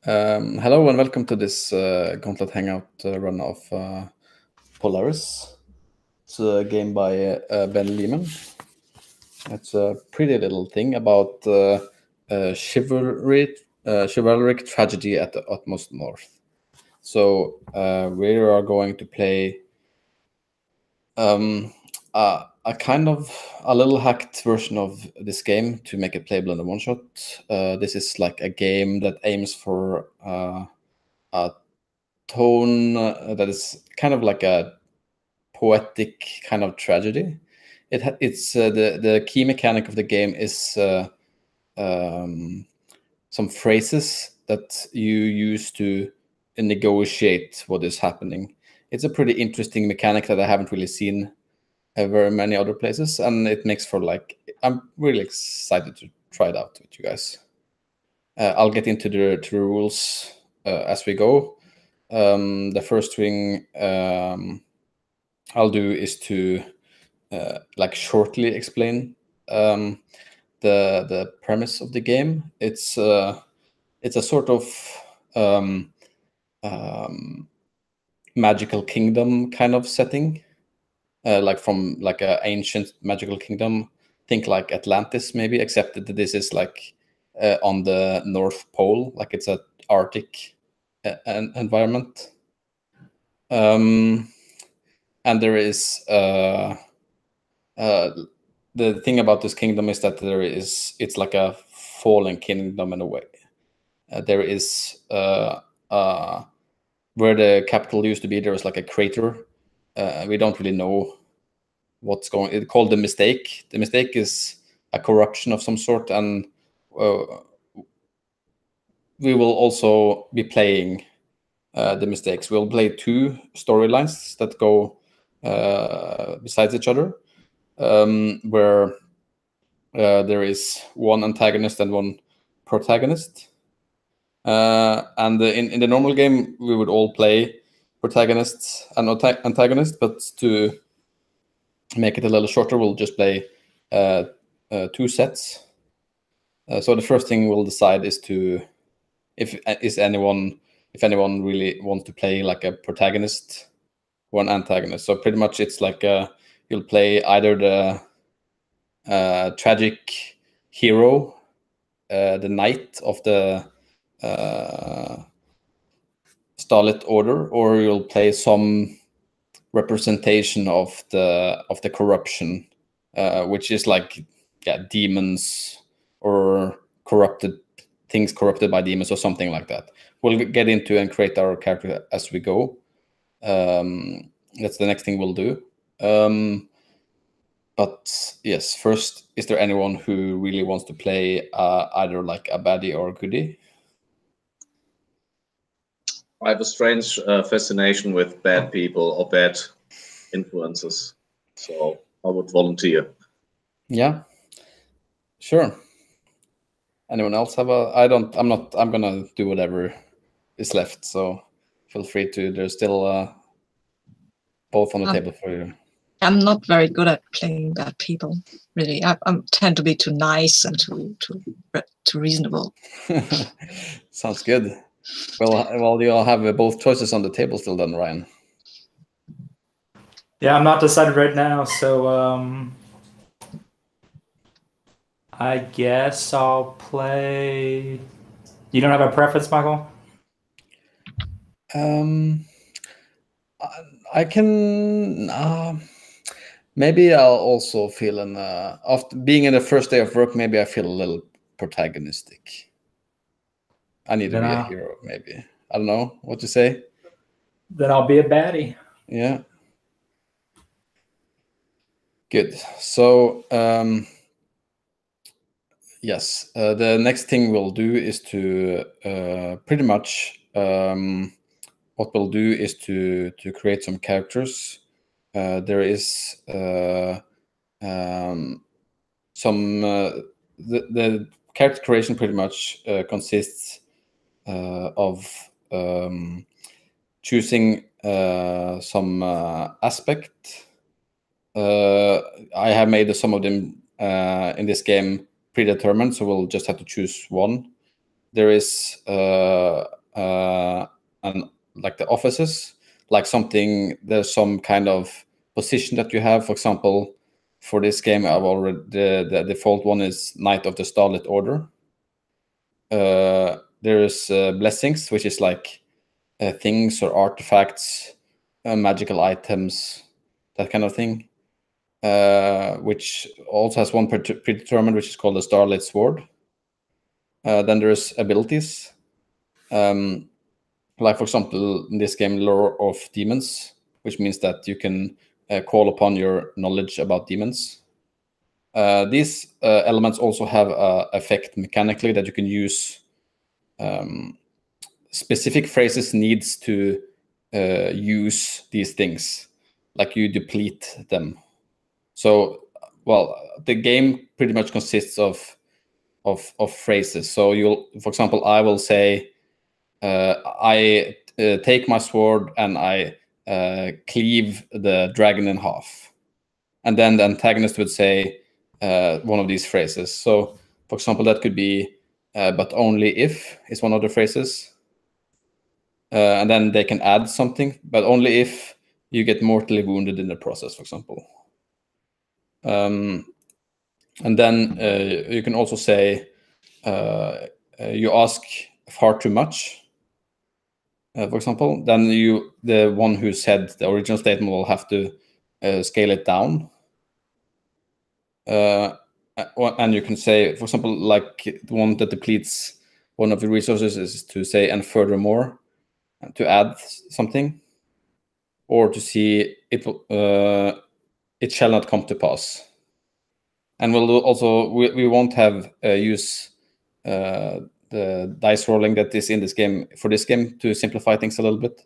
Hello and welcome to this Gauntlet Hangout run of Polaris. It's a game by Ben Lehman. It's a pretty little thing about chivalric tragedy at the utmost north. So we are going to play a kind of a little hacked version of this game to make it playable in a one-shot. This is like a game that aims for a tone that is kind of like a poetic kind of tragedy. It's the key mechanic of the game is some phrases that you use to negotiate what is happening. It's a pretty interesting mechanic that I haven't really seen very many other places, and it makes for like I'm really excited to try it out with you guys. I'll get into the rules as we go. The first thing I'll do is to like shortly explain the premise of the game. It's a sort of magical kingdom kind of setting, like from like an ancient magical kingdom. Think like Atlantis, maybe, except that this is like on the North Pole, like it's a Arctic environment. And there is the thing about this kingdom is that it's like a fallen kingdom in a way. There is where the capital used to be, there is like a crater. We don't really know what's going. It's called the mistake. The mistake is a corruption of some sort, and we will also be playing the mistakes. We'll play two storylines that go besides each other, where there is one antagonist and one protagonist. And in the normal game, we would all play protagonists and antagonists, but to make it a little shorter, we'll just play two sets. So the first thing we'll decide is to if anyone really wants to play like a protagonist or an antagonist. So pretty much it's like you'll play either the tragic hero, the knight of the Starlit Order, or you'll play some representation of the corruption, which is like demons or corrupted things corrupted by demons or something like that. We'll get into and create our character as we go. That's the next thing we'll do. But yes, first, is there anyone who really wants to play either like a baddie or a goodie? I have a strange fascination with bad people or bad influences, so I would volunteer. Yeah, sure. Anyone else have a? I'm gonna do whatever is left. So feel free to. There's still both on the table for you. I'm not very good at playing bad people, really. I tend to be too nice and too reasonable. Sounds good. Well, you all have both choices on the table still, then, Ryan. Yeah, I'm not decided right now, so I guess I'll play. You don't have a preference, Michael? I can. Maybe I'll also feel after being in the first day of work. Maybe I feel a little protagonistic. I need to be a hero. Maybe I don't know what you say. Then I'll be a baddie. Yeah. Good. So yes, the next thing we'll do is to pretty much what we'll do is to create some characters. There is some the character creation pretty much consists of choosing some aspect. I have made some of them in this game predetermined, so we'll just have to choose one. there is like the offices, like something, there's some kind of position that you have. For example, for this game, I've already the default one is Knight of the Starlit Order. There is blessings, which is like things or artifacts, magical items, that kind of thing. Which also has one predetermined, which is called the Starlit Sword. Then there's abilities. Like, for example, in this game, Lore of Demons, which means that you can call upon your knowledge about demons. These elements also have an effect mechanically that you can use. Specific phrases needs to use these things, like you deplete them. So, well, the game pretty much consists of phrases. So you'll, for example, I will say, I take my sword and I cleave the dragon in half. And then the antagonist would say one of these phrases. So, for example, that could be, but only if is one of the phrases. And then they can add something, but only if you get mortally wounded in the process, for example. And then you can also say, you ask far too much, for example, then the one who said the original statement will have to scale it down. And you can say, for example, like the one that depletes one of the resources is to say, and furthermore, to add something, or to see it shall not come to pass. And we'll also, we won't have use the dice rolling that is in this game for this game to simplify things a little bit.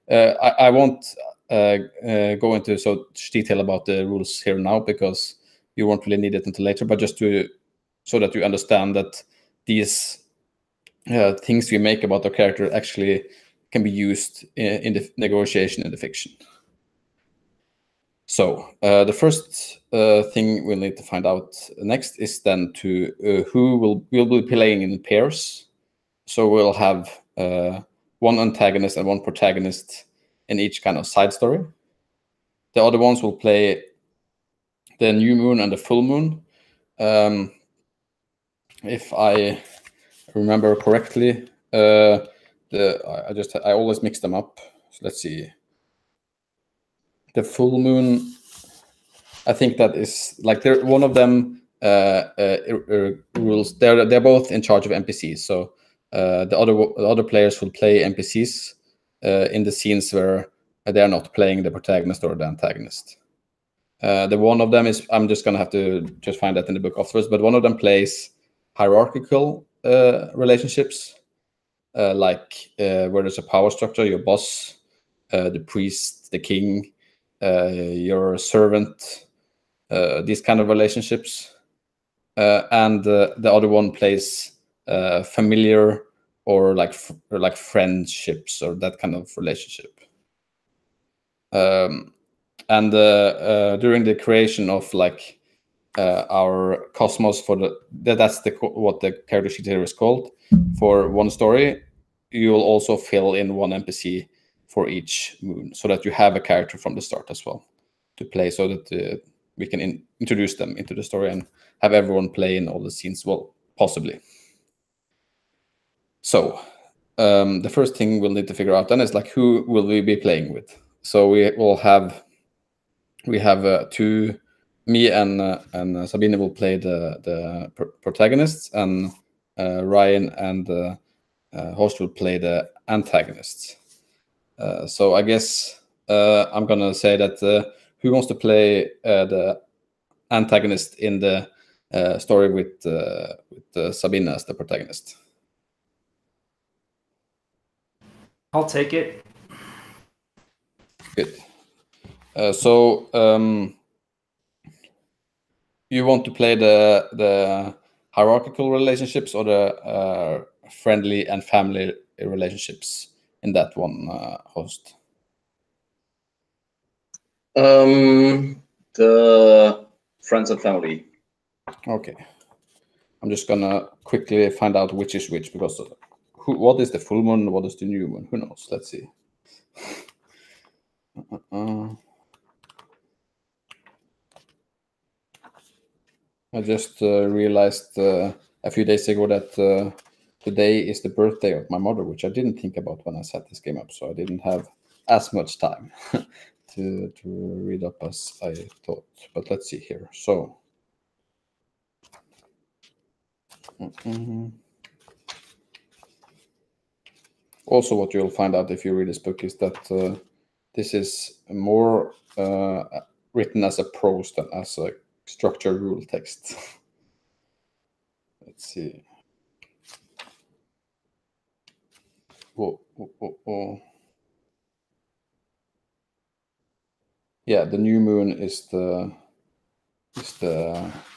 I won't go into so much detail about the rules here now, because you won't really need it until later, but just so that you understand that these things we make about our character actually can be used in the negotiation in the fiction. So the first thing we'll need to find out next is then to who will be playing in pairs. So we'll have one antagonist and one protagonist in each kind of side story. The other ones will play the new moon and the full moon. If I remember correctly, I always mix them up. So let's see. The full moon, I think that is like one of them rules. They're both in charge of NPCs. So the other players will play NPCs in the scenes where they are not playing the protagonist or the antagonist. The one of them is, I'm just gonna have to just find that in the book afterwards, but one of them plays hierarchical relationships, like where there's a power structure, your boss, the priest, the king, your servant, these kind of relationships. And the other one plays familiar or like friendships or that kind of relationship. And during the creation of like our cosmos that's what the character sheet here is called. For one story, you will also fill in one NPC for each moon, so that you have a character from the start as well to play, so that we can introduce them into the story and have everyone play in all the scenes, well, possibly. So the first thing we'll need to figure out then is like, who will we be playing with? So we have two, me and Sabine will play the protagonists, and Ryan and Horst will play the antagonists. So I guess I'm gonna say that who wants to play the antagonist in the story with Sabine as the protagonist? I'll take it. Good. So you want to play the hierarchical relationships or the friendly and family relationships in that one, Host? The friends and family. Okay. I'm just gonna quickly find out which is which, because what is the full moon, what is the new moon? Who knows? Let's see. I just realized a few days ago that today is the birthday of my mother, which I didn't think about when I set this game up, so I didn't have as much time to read up as I thought. But let's see here. So. Also, what you'll find out if you read this book is that this is more written as a prose than as a structured rule text. Let's see. Yeah, the new moon is the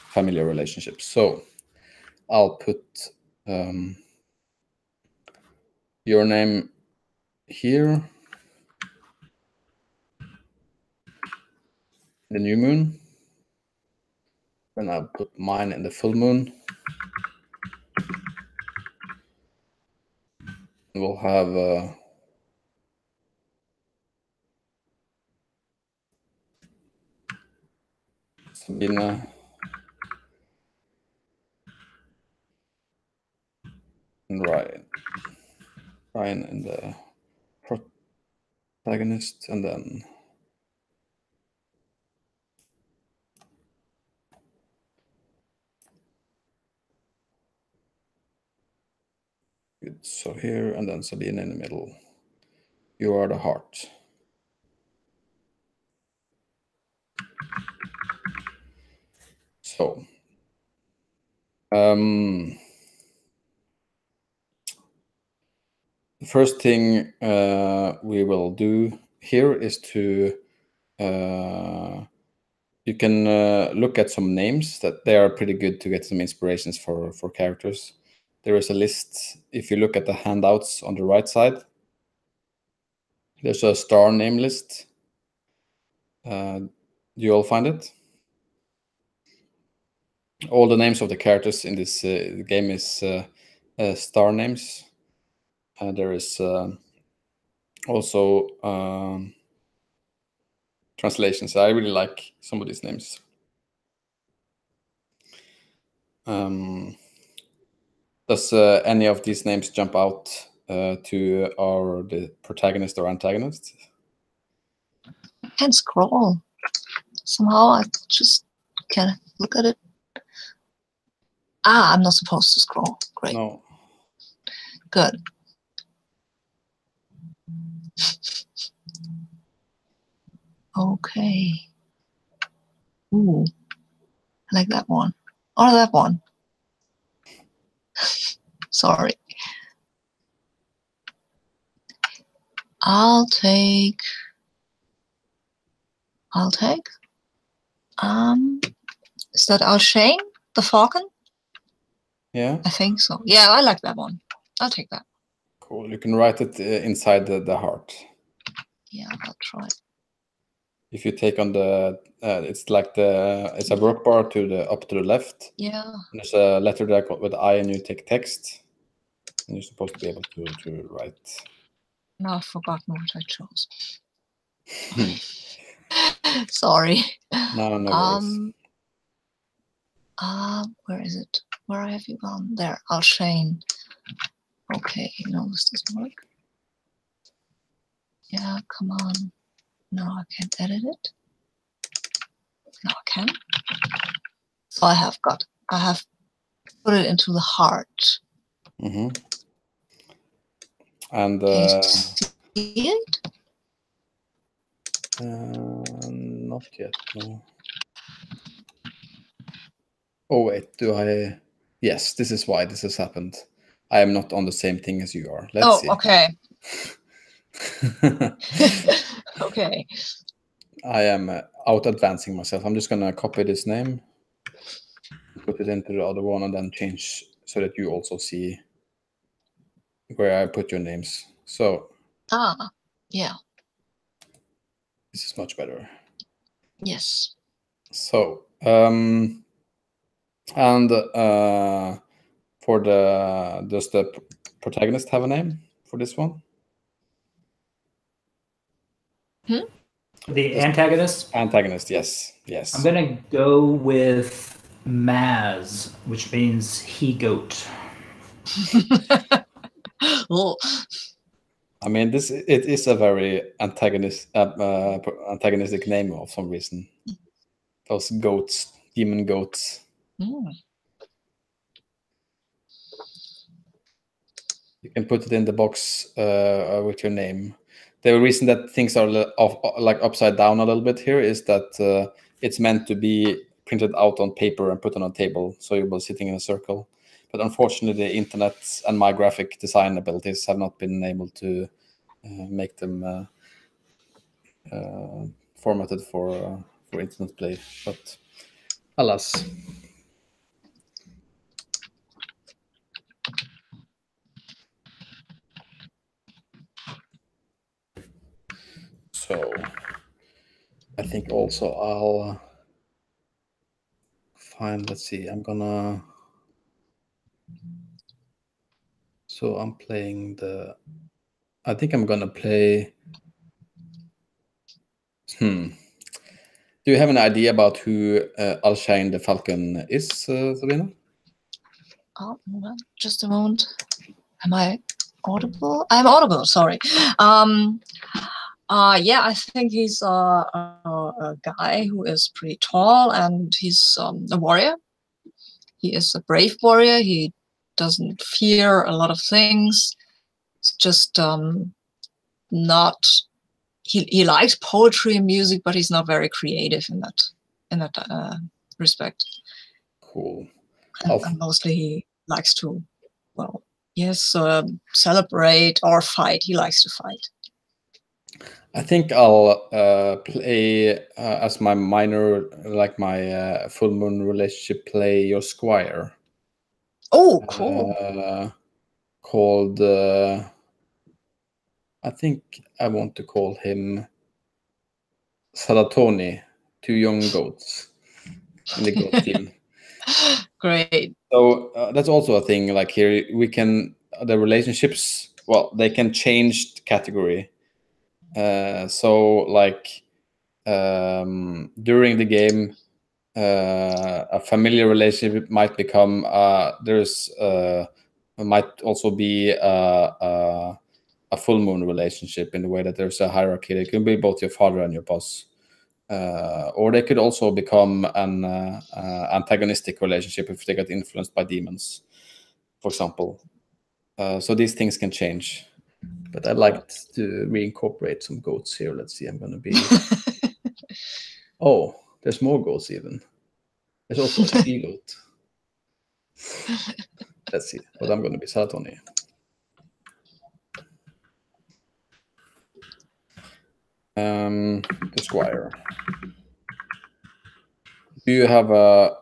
familiar relationship. So I'll put your name here, the new moon, and I'll put mine in the full moon. We'll have Sabina and Ryan and the protagonist, and then good. So here, and then Sabina in the middle. You are the heart. So the first thing we will do here is to you can look at some names that they are pretty good to get some inspirations for characters. There is a list. If you look at the handouts on the right side, there's a star name list. Do you all find it? All the names of the characters in this game is star names. There is also translations. I really like some of these names. Does any of these names jump out to the protagonist or antagonist? I can't scroll. Somehow I just can't look at it. I'm not supposed to scroll. Great. No. Good. Okay. Ooh. I like that one. Or that one. Sorry. I'll take. Is that our Shane? The Falcon? Yeah. I think so. Yeah, I like that one. I'll take that. Cool. You can write it inside the heart. Yeah, I'll try. If you take on the, it's like it's a work bar to the up to the left. Yeah. And there's a letter there with I, and you take text, and you're supposed to be able to write. No, I've forgotten what I chose. Sorry. No worries. Where is it? Where have you gone? There, I'll Shane. Okay, no, this doesn't work. Yeah, come on. No, I can't edit it. No, I can. So I have put it into the heart. Mm-hmm. And Can you see it? not yet. No. Oh wait, Yes, this is why this has happened. I am not on the same thing as you are. Let's see. Okay. Okay. I am out advancing myself. I'm just gonna copy this name, put it into the other one, and then change so that you also see where I put your names. So. Yeah. This is much better. Yes. So, And for does the protagonist have a name for this one? The antagonist? Antagonist, yes. Yes. I'm going to go with Maz, which means he-goat. Oh, I mean, it is a very antagonistic name of some reason. Those goats, demon goats. mm. You can put it in the box with your name. The reason that things are like upside down a little bit here is that it's meant to be printed out on paper and put on a table, so you'll be sitting in a circle. But unfortunately, the internet and my graphic design abilities have not been able to make them formatted for internet play. But alas. So I think also I'll find, let's see, so I'm playing I think I'm gonna play, do you have an idea about who Alshine the Falcon is, Sabina? Oh, hold on, just a moment. Am I audible? I'm audible, sorry. Yeah, I think he's a guy who is pretty tall, and he's a warrior. He is a brave warrior. He doesn't fear a lot of things. It's just not. He likes poetry and music, but he's not very creative in that respect. Cool. And mostly he likes to, well, yes, celebrate or fight. He likes to fight. I think I'll play as my minor, like my full moon relationship, play your squire. Oh, cool. Called, I think I want to call him Salatoni, 2 young goats in the goat team. Great. So that's also a thing. Like here, we can the relationships. Well, they can change the category. So like during the game, a familiar relationship might become might also be a full moon relationship, in the way that there's a hierarchy. It can be both your father and your boss. Or they could also become an antagonistic relationship if they get influenced by demons, for example. So these things can change. But I'd like to reincorporate some goats here. Let's see, I'm going to be... Oh, there's more goats even. There's also a she-goat. Let's see, but I'm going to be Salatoni. The squire. Do you have a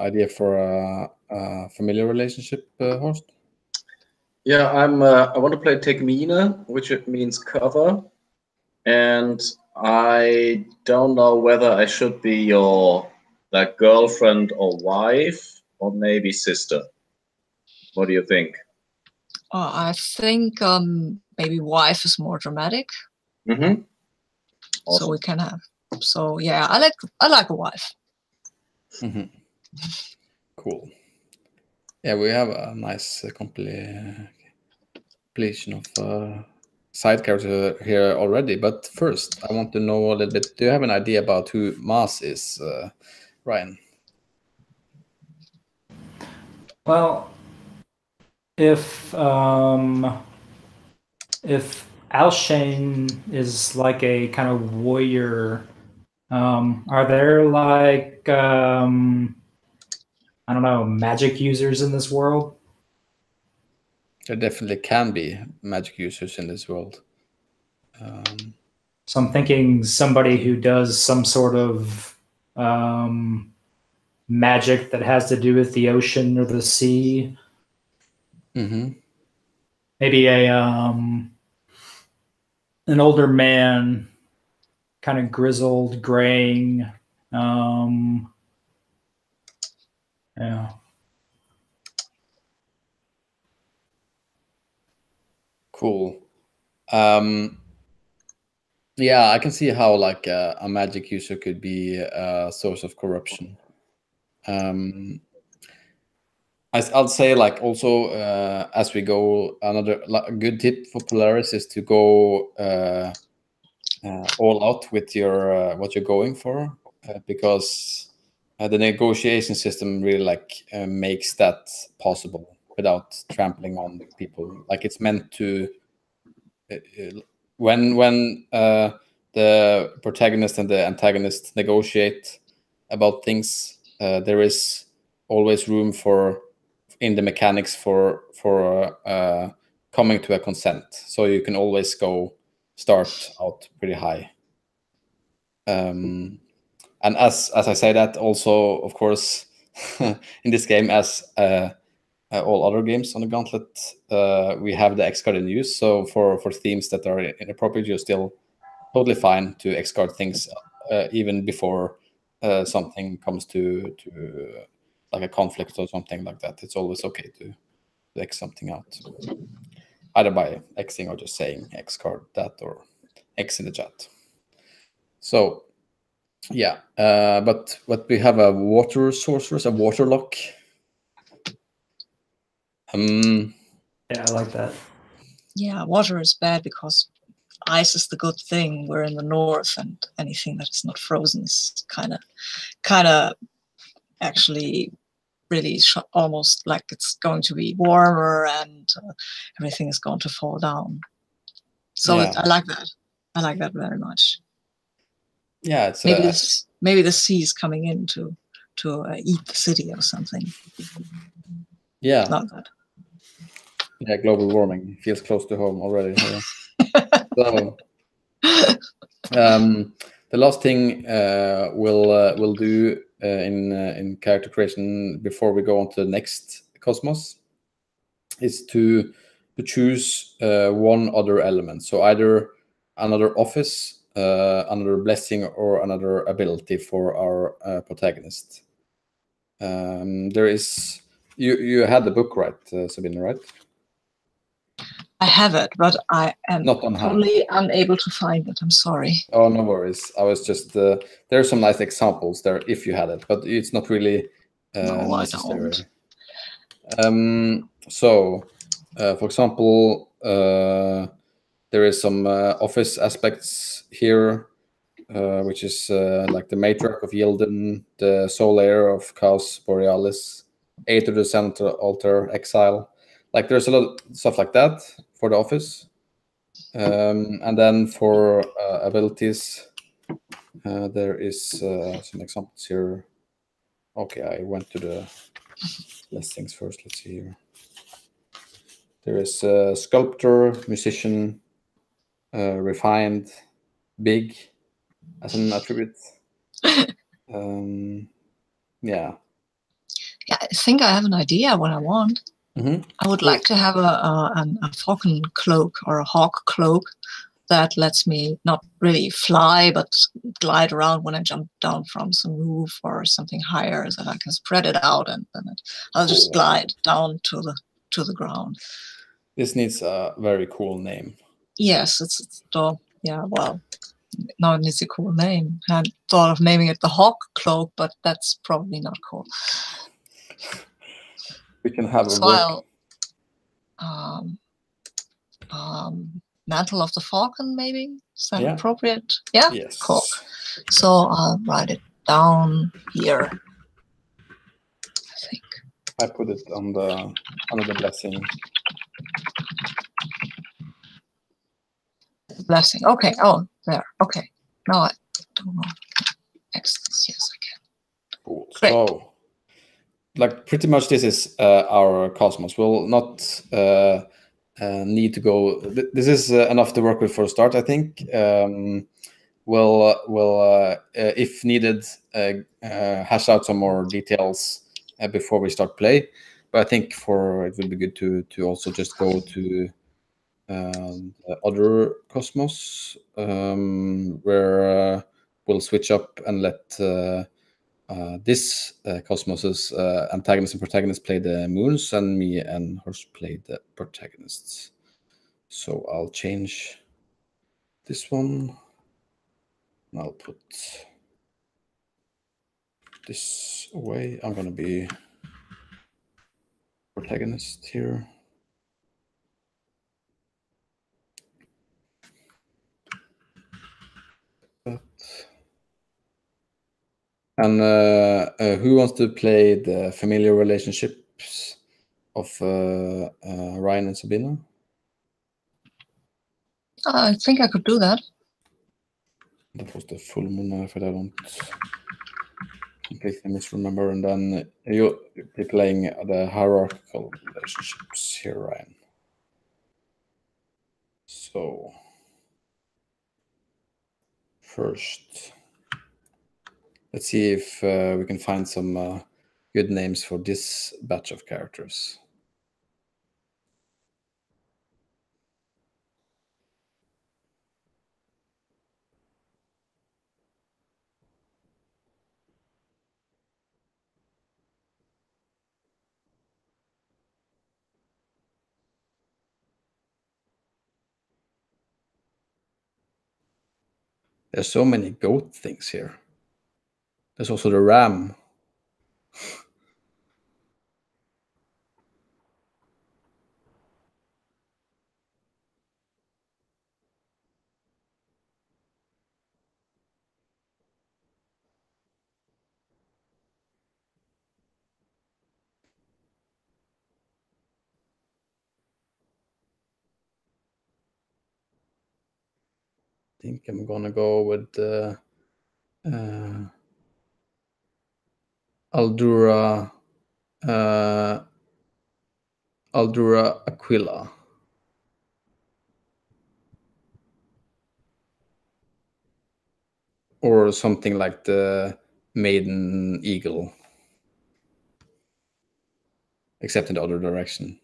idea for a familiar relationship, Horst? Yeah, I want to play Tegmine, which it means cover, and I don't know whether I should be your like girlfriend or wife, or maybe sister. What do you think? I think maybe wife is more dramatic. Mm-hmm. Awesome. So we can have. So yeah, I like a wife. Mm-hmm. Cool. Yeah, we have a nice compilation of side characters here already. But first, I want to know a little bit. Do you have an idea about who Maz is, Ryan? Well, if Alshane is like a kind of warrior, are there like I don't know, magic users in this world? There definitely can be magic users in this world. So I'm thinking somebody who does some sort of magic that has to do with the ocean or the sea. Mm-hmm. Maybe an older man, kind of grizzled, graying, Yeah. Cool. Yeah, I can see how like a magic user could be a source of corruption. I'll say like also as we go, another a good tip for Polaris is to go all out with your what you're going for, because the negotiation system really like makes that possible without trampling on people. Like it's meant to when the protagonist and the antagonist negotiate about things, there is always room for in the mechanics for coming to a consent. So you can always start out pretty high. And as I say that, also of course in this game, as all other games on the Gauntlet, we have the X card in use. So for themes that are inappropriate, you're still totally fine to X card things even before something comes to like a conflict or something like that. It's always okay to X something out, either by Xing or just saying X card that or X in the chat. So yeah, but we have a water sorceress, a water lock. Yeah, I like that. Yeah, water is bad because ice is the good thing. We're in the north, and anything that is not frozen is kind of actually really almost like it's going to be warmer, and everything is going to fall down. So Yeah. I like that. I like that very much. Yeah, it's maybe the sea is coming in to eat the city or something. Yeah. Not good. Yeah, global warming feels close to home already. Yeah. So the last thing we'll do in character creation before we go on to the next cosmos is to choose one other element. So either another office, another blessing, or another ability for our protagonist. There is you had the book, right, Sabine, right? I have it, but I am Not on hand. totally unable to find it. I'm sorry. Oh, no worries. I was just there are some nice examples there if you had it, but it's not really No, necessary. So, for example, there is some office aspects here, which is like the matriarch of Yilden, the sole heir of Chaos Borealis, Aid to the Center Altar, Exile. Like there's a lot of stuff like that for the office. And then for abilities, there is some examples here. Okay, I went to the listings first. Let's see here. There is sculptor, musician, refined, big as an attribute. Yeah. Yeah, I think I have an idea what I want. I would like to have a falcon cloak or a hawk cloak that lets me not really fly, but glide around when I jump down from some roof or something higher, so that I can spread it out and then I'll just glide down to the ground. This needs a very cool name. Yes, yeah, well, now it needs a cool name. I thought of naming it the Hawk Cloak, but that's probably not cool. We can have so Mantle of the Falcon, maybe? Is that appropriate? Yeah? Yes. Cool. So I'll write it down here. I think. I put it on under the blessing. Blessing. Okay. Oh, there. Okay. Now I don't know. Yes, I can. Cool. Great. So, like, pretty much this is our cosmos. We'll not need to go. This is enough to work with for a start, I think. We'll if needed, hash out some more details before we start play. But I think it would be good to also just go to the other cosmos where we'll switch up and let this Cosmos's antagonist and protagonist play the moons, and me and Horst play the protagonists. So I'll change this one. And I'll put this away. I'm gonna be protagonist here. And who wants to play the familiar relationships of Ryan and Sabina? I think I could do that. That was the full moon, if I don't completely misremember. And then you'll be playing the hierarchical relationships here, Ryan. So first, let's see if we can find some good names for this batch of characters. There's so many goat things here. There's also the ram. I think I'm gonna go with Aldura Aquila. Or something like the Maiden Eagle. Except in the other direction.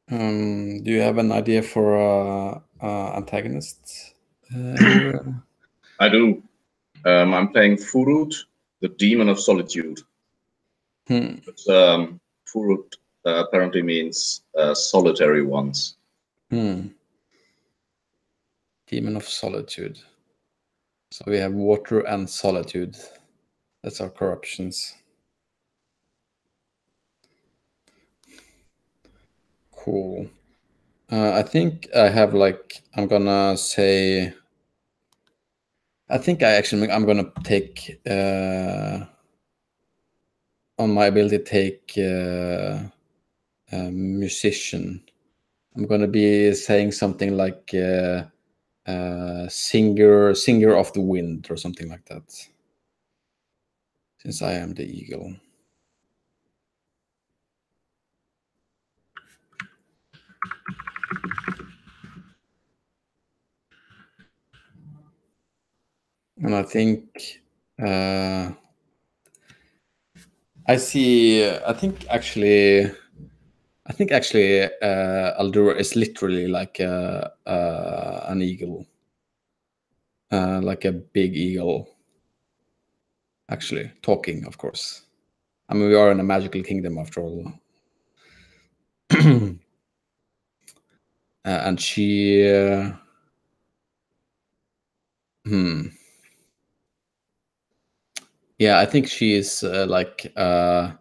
Do you have an idea for antagonists? I do. I'm playing Furut, the Demon of Solitude. But, Furut apparently means solitary ones. Demon of Solitude. So we have water and solitude. That's our corruptions. Cool. I think I have I'm gonna say. I think I'm gonna take on my ability take musician. I'm gonna be saying something like singer of the wind or something like that. Since I am the eagle. And I think I think actually Aldura is literally like an eagle, like a big eagle. Actually, talking, of course. I mean, we are in a magical kingdom after all. And she. Yeah, I think she is like the.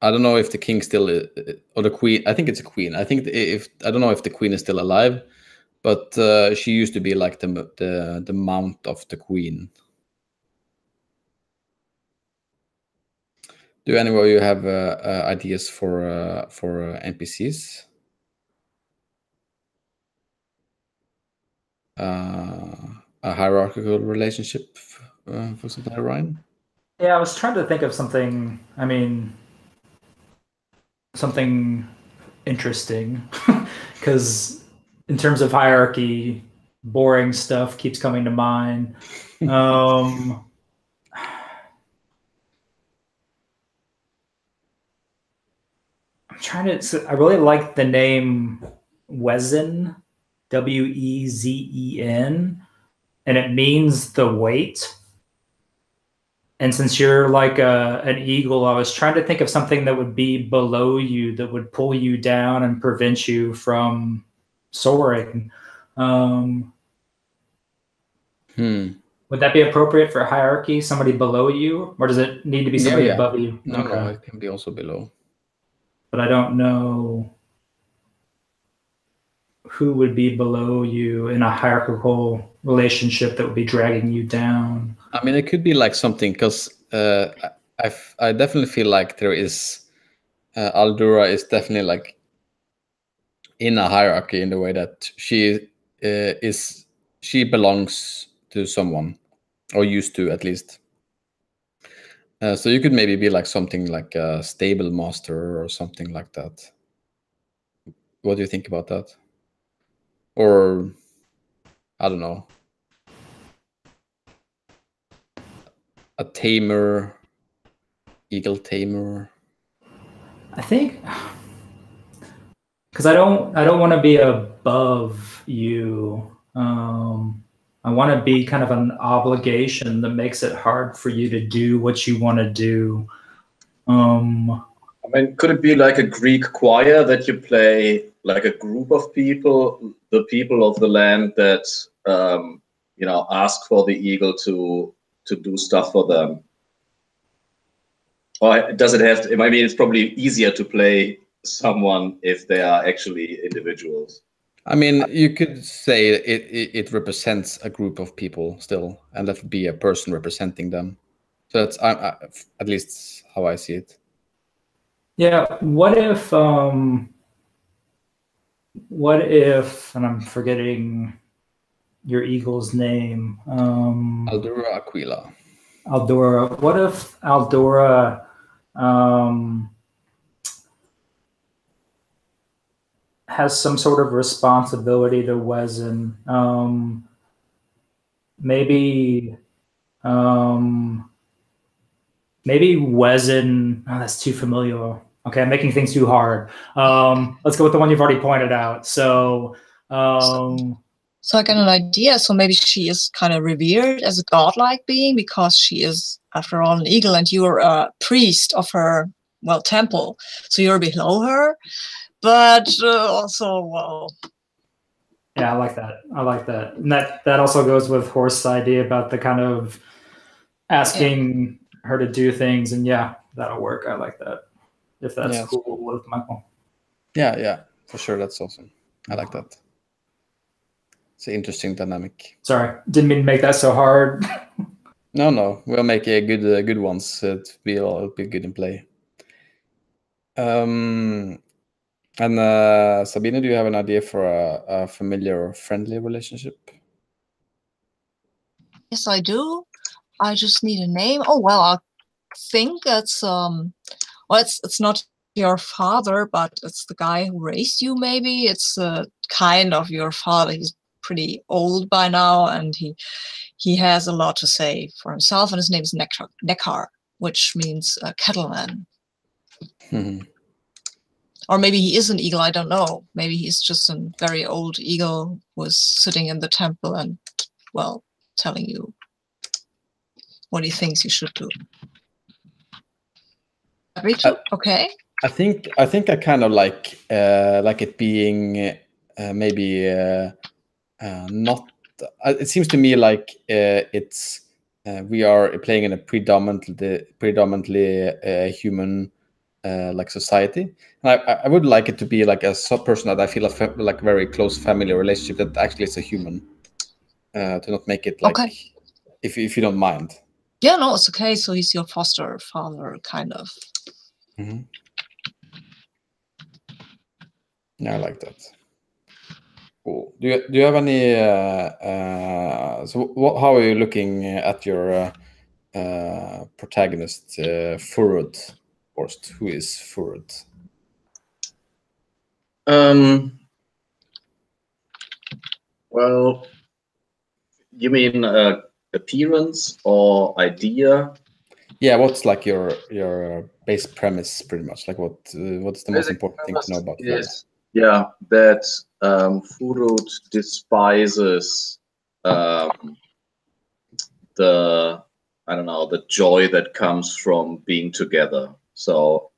I don't know if the king still or the queen. I think it's a queen. I think I don't know if the queen is still alive, but she used to be like the mount of the queen. Do any of you have ideas for NPCs? A hierarchical relationship for something like Ryan? Yeah, I was trying to think of something. I mean, something interesting, because in terms of hierarchy, boring stuff keeps coming to mind. I'm trying to. I really like the name Wezen, Wezen, and it means the weight. And since you're like an eagle, I was trying to think of something that would be below you that would pull you down and prevent you from soaring. Would that be appropriate for hierarchy? Somebody below you, or does it need to be somebody above you? No, okay. No, it can be also below. But I don't know who would be below you in a hierarchical relationship that would be dragging you down. I mean, it could be like something, because I definitely feel like there is Aldura is definitely like in a hierarchy in the way that she belongs to someone, or used to at least. So you could maybe be like something like a stable master or something like that. What do you think about that? Or I don't know, a tamer, eagle tamer. I think because I don't want to be above you. I want to be kind of an obligation that makes it hard for you to do what you want to do. I mean, could it be like a Greek choir that you play like a group of people, the people of the land that ask for the eagle to do stuff for them? Or does it have to? I mean, it's probably easier to play someone if they are actually individuals. I mean, you could say it represents a group of people still, and that would be a person representing them. So that's at least how I see it. Yeah. What if? And I'm forgetting your eagle's name. Aldura Aquila. Aldura. What if Aldura? Has some sort of responsibility to Wezen. Maybe Wezen. Oh, that's too familiar. Okay, I'm making things too hard. Let's go with the one you've already pointed out. So I get an idea. So maybe she is kind of revered as a godlike being because she is, after all, an eagle, and you are a priest of her, temple. So you're below her, but also, well. Yeah, I like that. And that also goes with Horst's idea about the kind of asking her to do things, and yeah, that'll work. I like that. If that's cool with Michael. Yeah, for sure. That's awesome. I like that. It's an interesting dynamic. Sorry, didn't mean to make that so hard. No, we'll make a good ones. It'll be good in play. And Sabine, do you have an idea for a familiar or friendly relationship? Yes, I do. I just need a name. Oh well, I think it's it's not your father, but it's the guy who raised you. Maybe it's kind of your father. He's pretty old by now, and he has a lot to say for himself, and his name is Neckar, which means cattleman. Or maybe he is an eagle, I don't know. Maybe he's just a very old eagle who was sitting in the temple and, telling you what he thinks you should do. Okay. I think I kind of like it being maybe not. It seems to me like it's we are playing in a predominantly human like society. And I would like it to be like a person that I feel like very close family relationship that actually is a human. To not make it like, if you don't mind. Yeah, no, it's okay. So he's your foster father, kind of. Mm-hmm. Yeah, I like that. Cool. Do you have any? How are you looking at your protagonist, Furud, Horst? Who is Furud? Well, You mean appearance or idea? Yeah, what's like your base premise, pretty much? Like what's the most Basic important thing to know about premise Furud? is, yeah, that Furud despises the, I don't know, the joy that comes from being together. So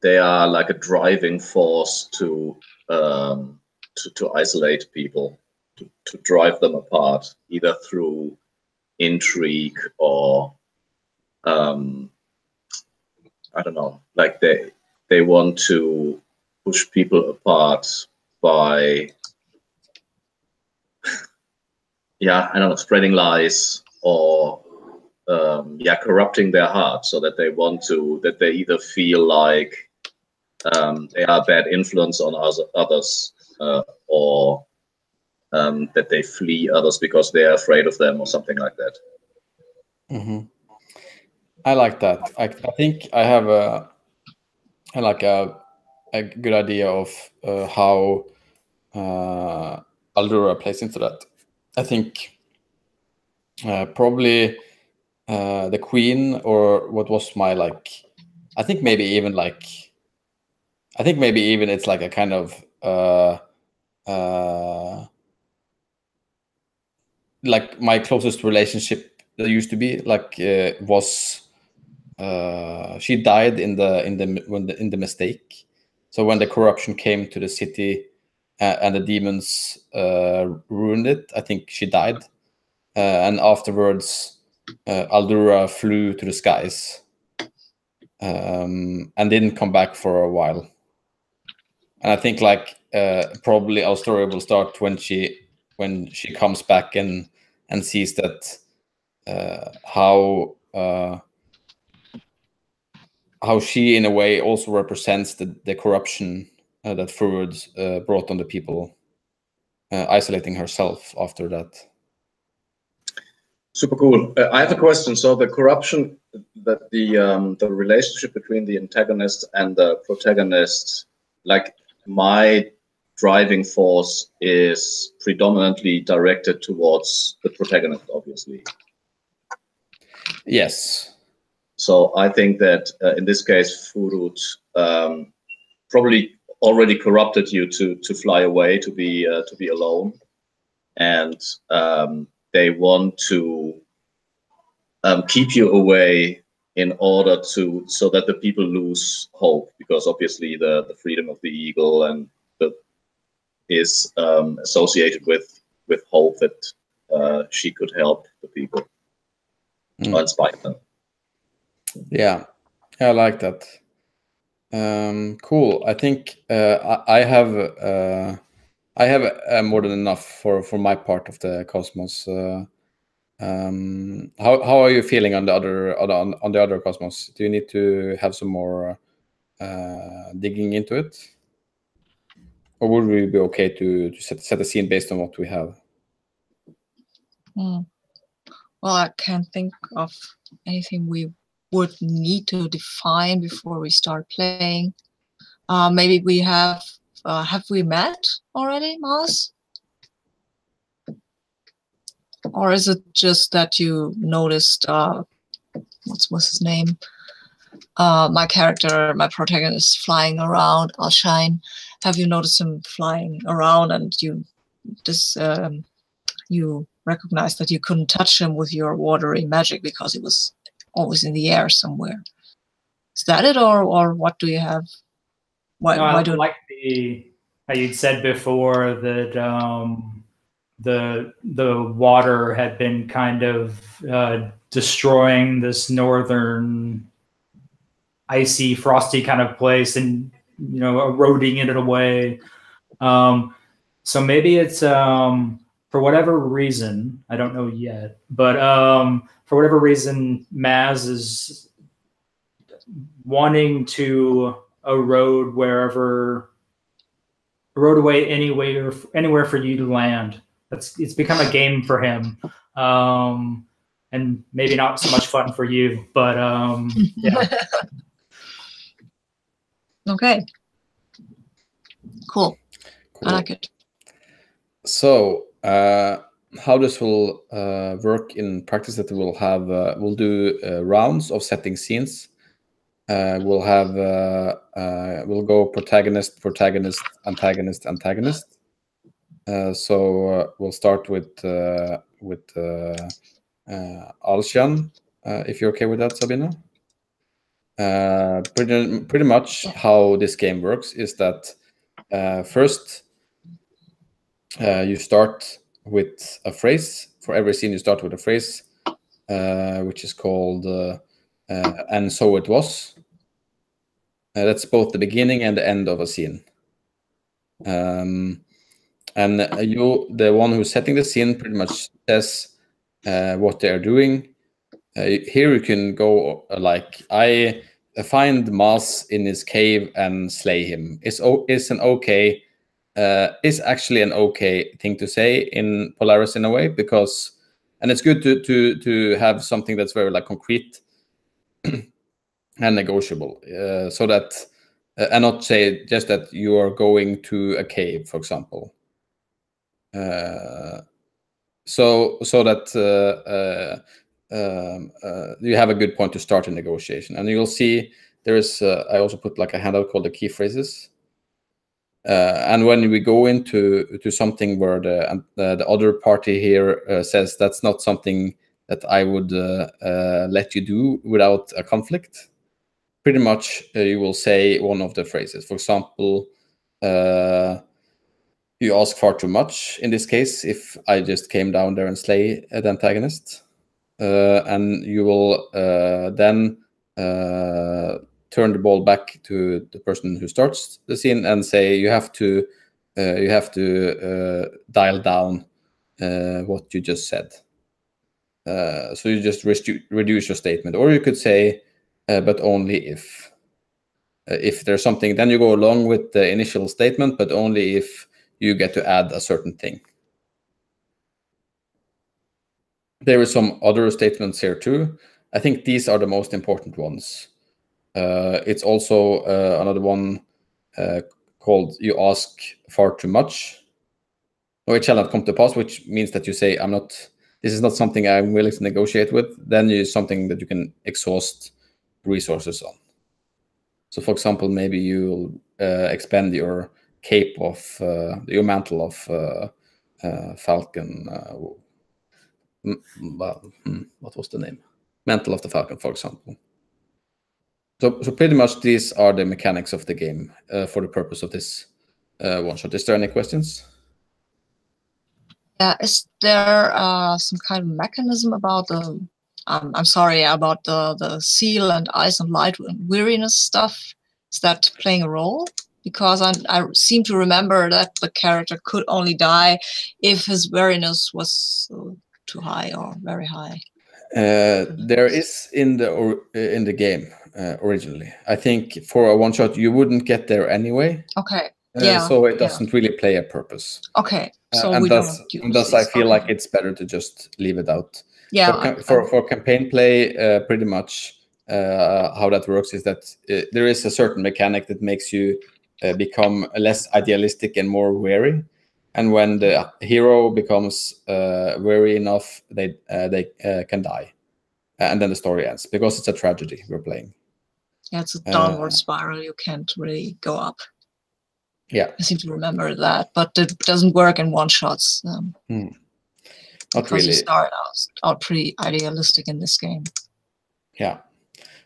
they are like a driving force to isolate people, to drive them apart, either through intrigue or I don't know, like they want to push people apart by yeah, I don't know, spreading lies or yeah, corrupting their heart, so that they either feel like they are a bad influence on others, or that they flee others because they are afraid of them or something like that. Mm-hmm. I like that. I think I have a good idea of how Aldura plays into that. I think probably the Queen, or what was my like. I think maybe even it's like a kind of like my closest relationship that used to be like was she died in the mistake. So when the corruption came to the city and the demons ruined it, I think she died. And afterwards, Aldura flew to the skies and didn't come back for a while. And I think like probably our story will start when she comes back and sees that how she in a way also represents the corruption that Furud brought on the people, isolating herself after that. Super cool. I have a question. So the corruption, that the relationship between the antagonist and the protagonist, like my driving force is predominantly directed towards the protagonist, obviously. Yes. So I think that in this case, Furud probably already corrupted you to fly away, to be alone, and they want to keep you away in order so that the people lose hope, because obviously the freedom of the eagle and is associated with hope that she could help the people or inspire them. Yeah, I like that. Cool. I think I have more than enough for my part of the cosmos. How are you feeling on the other cosmos? Do you need to have some more digging into it, or would we be okay to set a scene based on what we have? Well, I can't think of anything we would need to define before we start playing. Maybe we have we met already, Mars? Or is it just that you noticed what's his name? My character, my protagonist, flying around, Alshine. Have you noticed him flying around, and you recognized that you couldn't touch him with your watery magic because he was always in the air somewhere? Is that it, or what do you have? Why do like how you'd said before that the water had been kind of destroying this northern icy, frosty kind of place, and eroding it away. So maybe it's for whatever reason, I don't know yet, but for whatever reason, Maz is wanting to erode away anywhere for you to land. It's become a game for him, and maybe not so much fun for you, but yeah. Okay. Cool. I like it. So how this will work in practice, that we'll do rounds of setting scenes. We'll go protagonist, antagonist. So we'll start with Alshan, if you're okay with that, Sabina. Pretty much how this game works is that first you start with a phrase. For every scene, you start with a phrase, which is called "and so it was." That's both the beginning and the end of a scene. And the one who's setting the scene, pretty much says what they are doing. Here you can go like, I find Mas in his cave and slay him. It's actually an okay thing to say in Polaris in a way, because, and it's good to have something that's very like concrete and negotiable, so that and not say just that you are going to a cave, for example. So that you have a good point to start a negotiation. And you'll see there is I also put like a handout called the key phrases. And when we go into something where the other party here says that's not something that I would let you do without a conflict, pretty much you will say one of the phrases. For example, you ask far too much. In this case, if I just came down there and slay the antagonist, and you will then turn the ball back to the person who starts the scene and say you have to dial down what you just said. So you just reduce your statement, or you could say, but only if there's something, then you go along with the initial statement, but only if you get to add a certain thing. There are some other statements here too. I think these are the most important ones. It's also another one called "you ask far too much," or "it shall not come to pass," which means that you say, this is not something I'm willing to negotiate with. Then you use something that you can exhaust resources on. So, for example, maybe you'll expend your cape of your mantle of Falcon. What was the name? Mantle of the Falcon, for example. So pretty much these are the mechanics of the game for the purpose of this one shot. Is there any questions? Yeah, is there some kind of mechanism about the? I'm sorry, about the seal and ice and light and weariness stuff. Is that playing a role? Because I seem to remember that the character could only die if his weariness was too high or very high. There is in the game originally. I think for a one shot you wouldn't get there anyway. Okay. So it doesn't really play a purpose. Okay. So and we thus, don't use and thus I feel like it's better to just leave it out. Yeah. For campaign play, pretty much how that works is that there is a certain mechanic that makes you become less idealistic and more wary. And when the hero becomes wary enough, they can die, and then the story ends because it's a tragedy we're playing. Yeah, it's a downward spiral. You can't really go up. Yeah, I seem to remember that, but it doesn't work in one shots. Not because really. you start out pretty idealistic in this game. Yeah.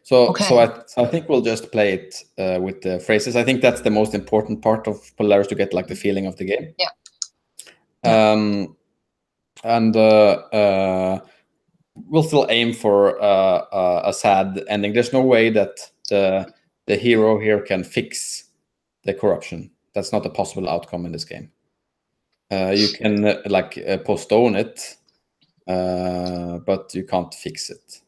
So, okay. so I think we'll just play it with the phrases. I think that's the most important part of Polaris, to get like the feeling of the game. Yeah. And we'll still aim for a sad ending. There's no way that the hero here can fix the corruption. That's not a possible outcome in this game. You can postpone it, but you can't fix it.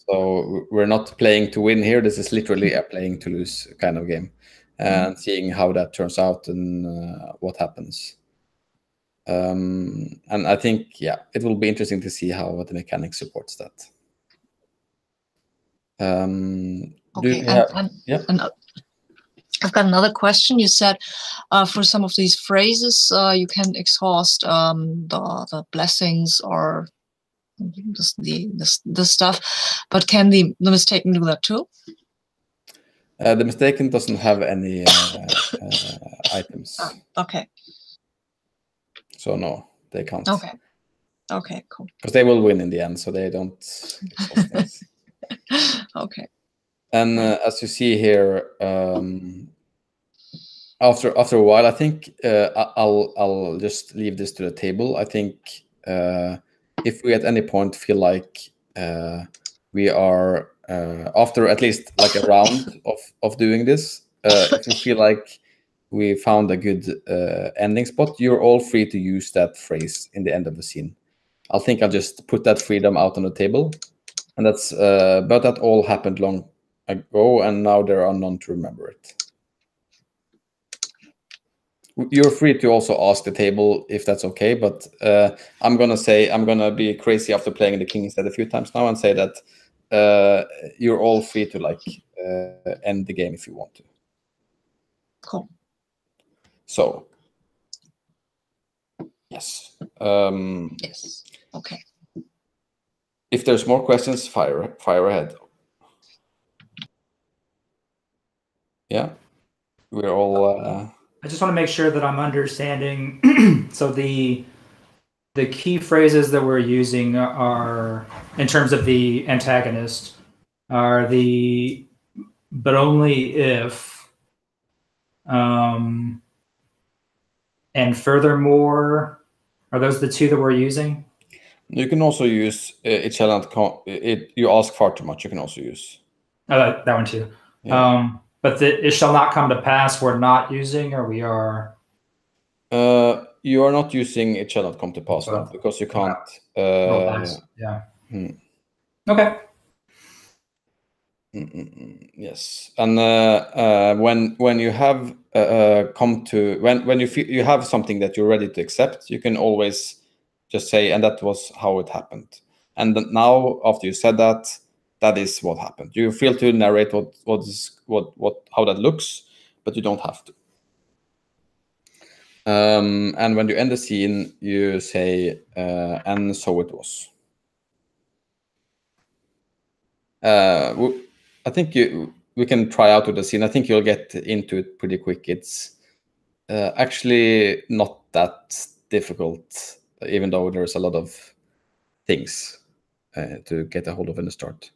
So we're not playing to win here. This is literally a playing to lose kind of game, and seeing how that turns out and what happens. And I think, yeah, it will be interesting to see how the mechanic supports that. Okay, I've got another question. You said for some of these phrases, you can exhaust the blessings or the stuff, but can the mistaken do that too? The mistaken doesn't have any items. Okay. So no, they can't. Okay. Okay, cool. Because they will win in the end, so they don't exhaust things. Okay. And as you see here, after a while, I think I'll just leave this to the table. I think if we at any point feel like we are after at least like a round of doing this, if you feel like we found a good ending spot, you're all free to use that phrase in the end of the scene. I think I'll just put that freedom out on the table, and that's but that all happened long ago, and now there are none to remember it. You're free to also ask the table if that's okay, but I'm gonna be crazy after playing the King instead a few times now and say that you're all free to like end the game if you want to. Cool. So yes. Yes. Okay. If there's more questions, fire ahead. Yeah, we're all. I just want to make sure that I'm understanding. So the key phrases that we're using are, in terms of the antagonist, are the "but only if," and "furthermore." Are those the two that we're using? You can also use it shall not come. You ask far too much. You can also use. Oh, that one too. Yeah. But it shall not come to pass. We're not using, or we are. You are not using it shall not come to pass now, because you can't. Yeah. Okay. Yes, and when you have come to when you feel you have something that you're ready to accept, you can always just say, and that was how it happened. And now, after you said that, that is what happened. You feel to narrate what how that looks, but you don't have to. And when you end the scene, you say, and so it was. I think we can try out with the scene. I think you'll get into it pretty quick. It's actually not that difficult, even though there's a lot of things to get a hold of in the start.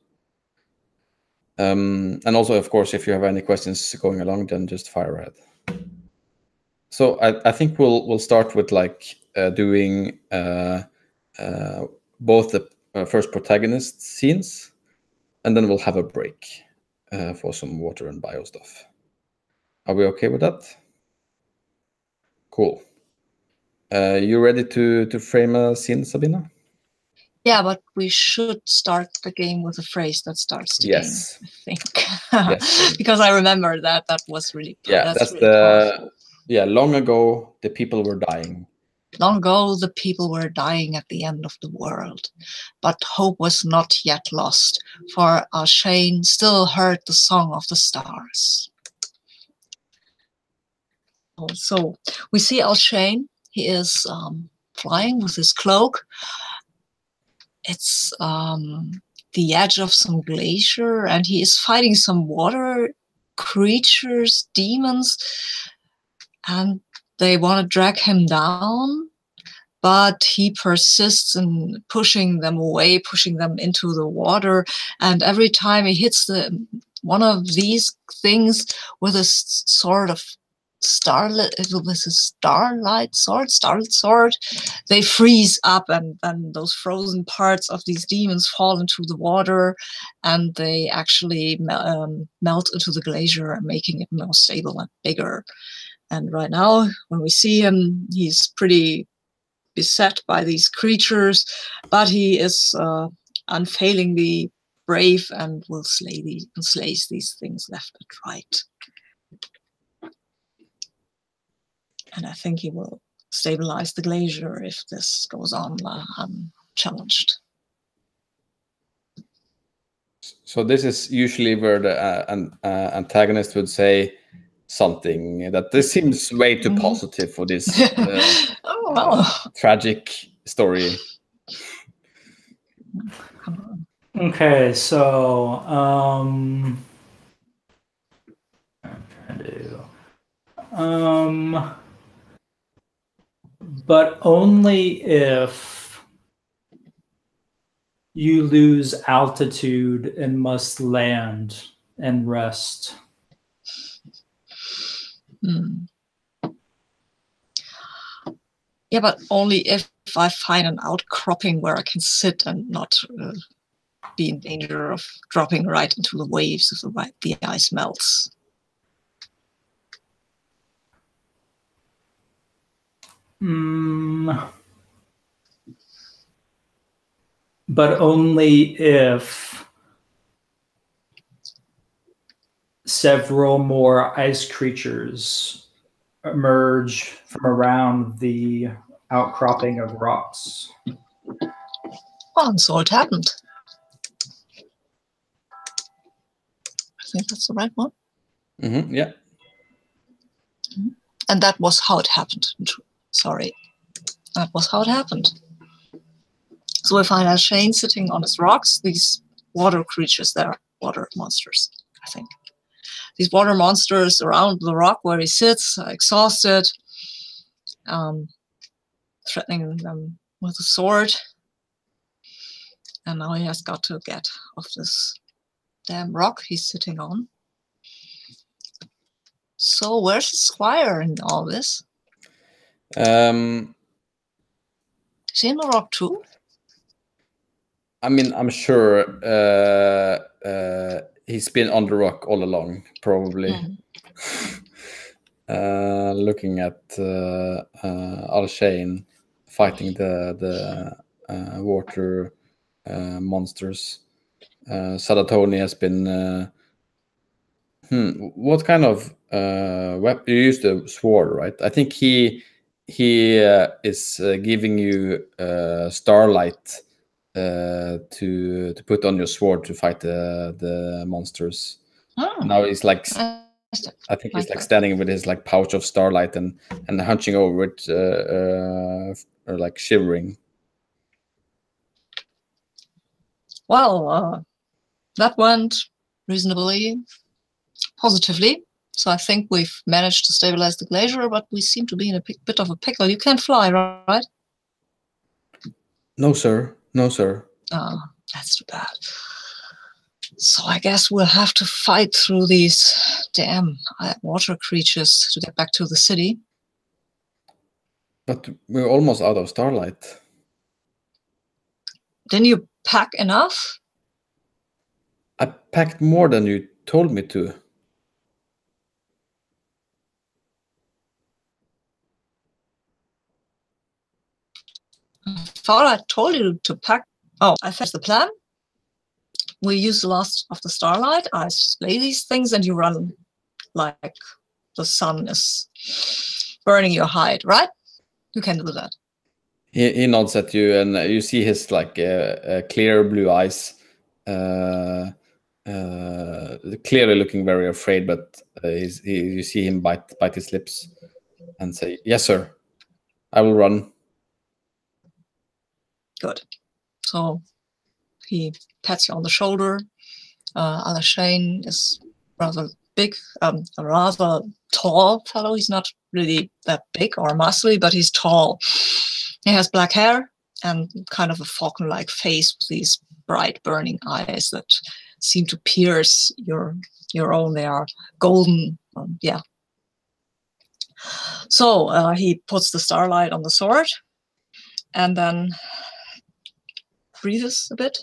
And also, of course, if you have any questions going along, then just fire ahead. So I think we'll start with like doing both the first protagonist scenes, and then we'll have a break for some water and bio stuff. Are we okay with that? Cool. You ready to frame a scene, Sabina? Yeah, but we should start the game with a phrase that starts the game, I think. Yes. Because I remember that was really that's really the powerful. Yeah, long ago the people were dying. Long ago the people were dying at the end of the world, but hope was not yet lost, for Shane still heard the song of the stars. So we see Shane. He is flying with his cloak. It's the edge of some glacier, and he is fighting some water creatures, demons, and they want to drag him down, but he persists in pushing them away, pushing them into the water, and every time he hits one of these things with a sort of starlit sword, they freeze up, and then those frozen parts of these demons fall into the water, and they actually melt into the glacier, making it more stable and bigger. And right now, when we see him, he's pretty beset by these creatures, but he is unfailingly brave and will slays these things left and right. And I think he will stabilize the glacier if this goes on unchallenged. So this is usually where the antagonist would say, something that this seems way too positive for this Oh, well. tragic story. Come on. Okay, so but only if you lose altitude and must land and rest. Yeah, but only if I find an outcropping where I can sit and not be in danger of dropping right into the waves if the ice melts. But only if several more ice creatures emerge from around the outcropping of rocks. Oh, and so it happened. I think that's the right one. Yeah. And that was how it happened. Sorry. That was how it happened. So we find Shane sitting on his rocks, these water creatures there, water monsters, I think. These water monsters around the rock where he sits, exhausted, threatening them with a sword. And now he has got to get off this damn rock he's sitting on. So where's the squire in all this? Is he in the rock too? I mean, I'm sure he's been on the rock all along, probably. Looking at Alshane fighting the water monsters. Sadatoni has been. What kind of weapon? You used a sword, right? I think he is giving you starlight to put on your sword to fight the monsters. Now he's like, I think he's like standing with his like pouch of starlight and hunching over it, or like shivering. Well, that went reasonably positively. So I think we've managed to stabilize the glacier, but we seem to be in a bit of a pickle. You can't fly, right? No, sir. No, sir. Oh, that's too bad. So I guess we'll have to fight through these damn water creatures to get back to the city. But we're almost out of starlight. Didn't you pack enough? I packed more than you told me to. I thought I told you to pack. Oh, I think the plan. We use the last of the starlight. I slay these things and you run like the sun is burning your hide, right? You can do that. He nods at you, and you see his like clear blue eyes, clearly looking very afraid. But you see him bite his lips and say, "Yes, sir, I will run." Good. So he pats you on the shoulder. Alashane is rather big, a rather tall fellow. He's not really that big or muscly, but he's tall. He has black hair and kind of a falcon-like face with these bright, burning eyes that seem to pierce your own. They are golden. Yeah. So he puts the starlight on the sword and then breathes a bit.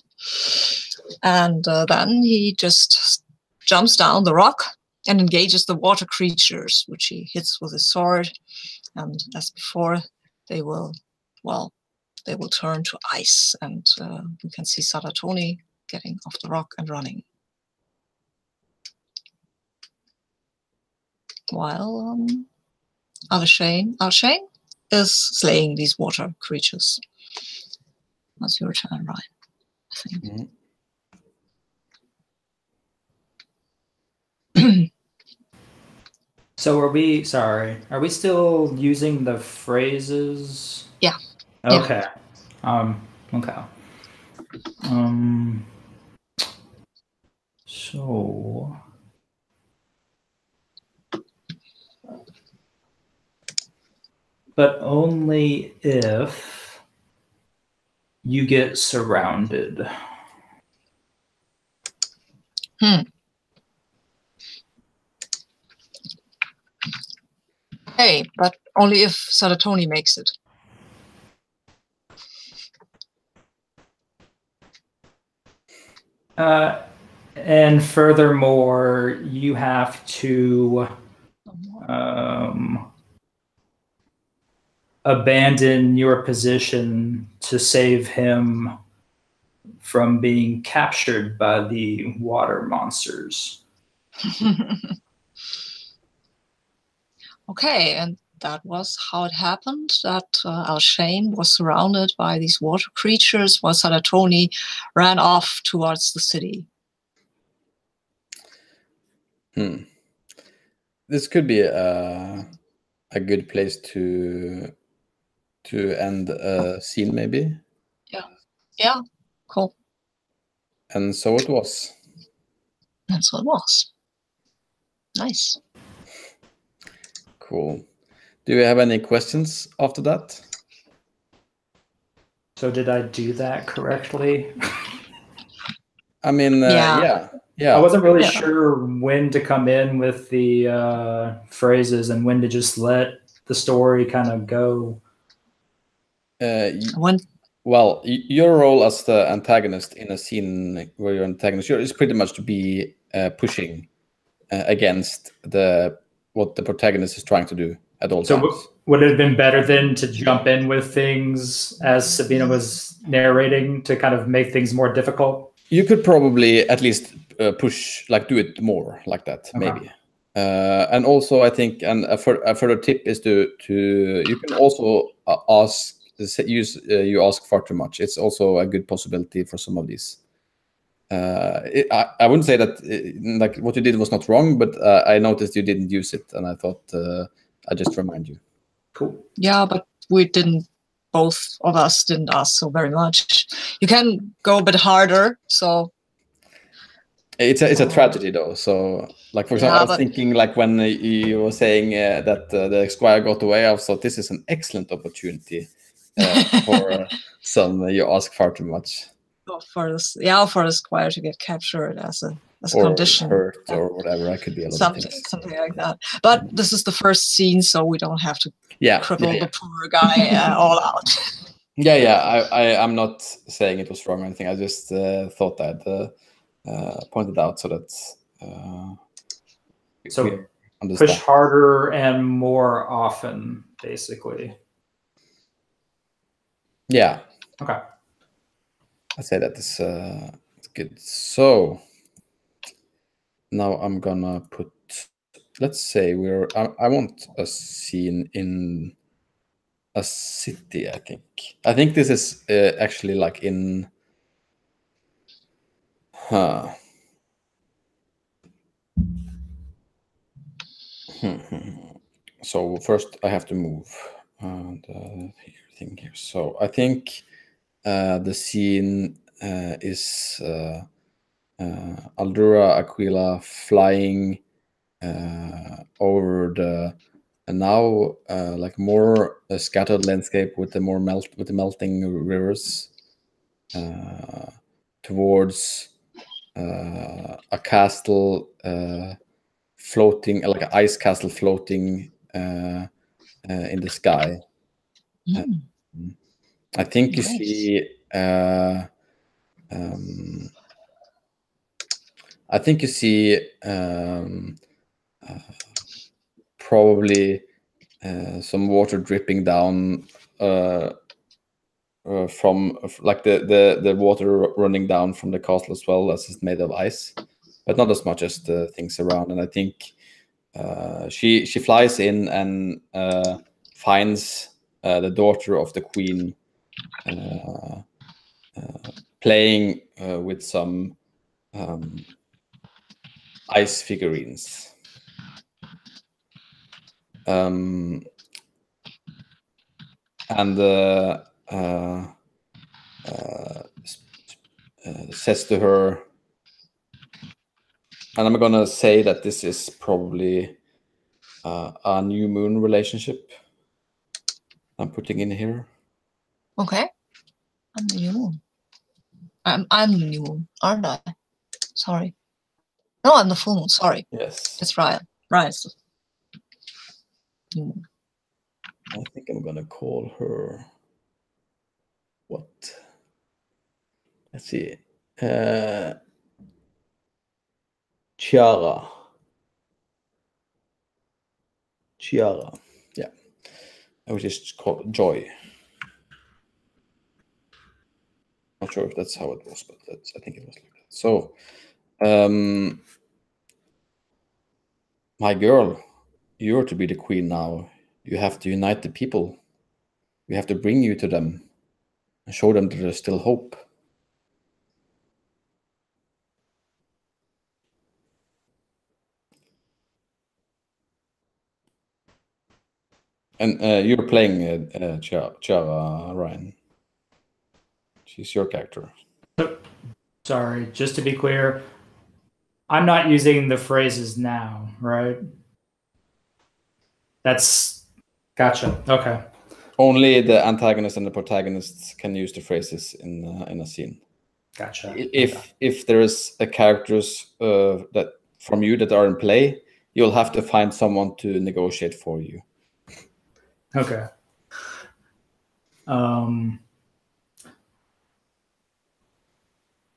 And then he just jumps down the rock and engages the water creatures, which he hits with his sword. And as before, they will turn to ice. And you can see Sadatoni getting off the rock and running. While Alshane is slaying these water creatures. That's your turn, right? I think. Mm-hmm. So are we still using the phrases? Yeah. Okay. Okay. So but only if you get surrounded. Hey, but only if Salatoni makes it. And furthermore, you have to abandon your position to save him from being captured by the water monsters. Okay, and that was how it happened, that Alshane was surrounded by these water creatures while Salatoni ran off towards the city. This could be a good place to end a scene, maybe. Yeah, cool. And so it was. That's what it was. Nice. Cool. Do you have any questions after that? So did I do that correctly? I mean, Yeah. yeah. I wasn't really sure when to come in with the phrases and when to just let the story kind of go. Well, your role as the antagonist in a scene where you're antagonist is pretty much to be pushing against what the protagonist is trying to do at all times. So would it have been better then to jump in with things as Sabina was narrating to kind of make things more difficult? You could probably at least push, like do it more like that, maybe. And also, I think, and a further tip is to you can also you ask far too much. It's also a good possibility for some of these. I wouldn't say that like what you did was not wrong, but I noticed you didn't use it, and I thought I just remind you. Cool. Yeah, but both of us didn't ask so very much. You can go a bit harder, so. It's a tragedy though. So, like for example, I was thinking like when you were saying that the squire got away, I thought this is an excellent opportunity for some. You ask far too much. For the squire to get captured as a condition, hurt or whatever. I could be a lot of things. Something like that. But this is the first scene, so we don't have to cripple the poor guy all out. I'm not saying it was wrong or anything. I just thought I'd pointed out so that so push harder and more often, basically. Yeah. Okay. I say that is good. So now I'm gonna put. Let's say I want a scene in a city. I think this is actually like in. So first I have to move the thing here. So I think the scene is Aldura Aquila flying over the now like more scattered landscape with the melting rivers towards a castle floating, like an ice castle floating in the sky. I think you see. I think you see probably some water dripping down from like the water running down from the castle as well, as it's made of ice, but not as much as the things around. And I think she flies in and finds the daughter of the queen playing with some ice figurines. and says to her, and I'm gonna say that this is probably a new moon relationship I'm putting in here. Okay. I'm the new moon. I'm the new moon, aren't I? Sorry. No, I'm the full moon. Sorry. Yes. It's Ryan. Ryan's the new moon. I think I'm gonna call her what? Let's see. Chiara. Chiara. Yeah. Which is called Joy. Not sure if that's how it was, but I think it was like that. So, my girl, you're to be the queen now. You have to unite the people. We have to bring you to them and show them that there's still hope. And you're playing Chiara, Ryan. She's your character. Sorry, just to be clear, I'm not using the phrases now, right? That's gotcha. Okay. Only the antagonist and the protagonist can use the phrases in a scene. Gotcha. If there's a characters that from you that are in play, you'll have to find someone to negotiate for you. Okay.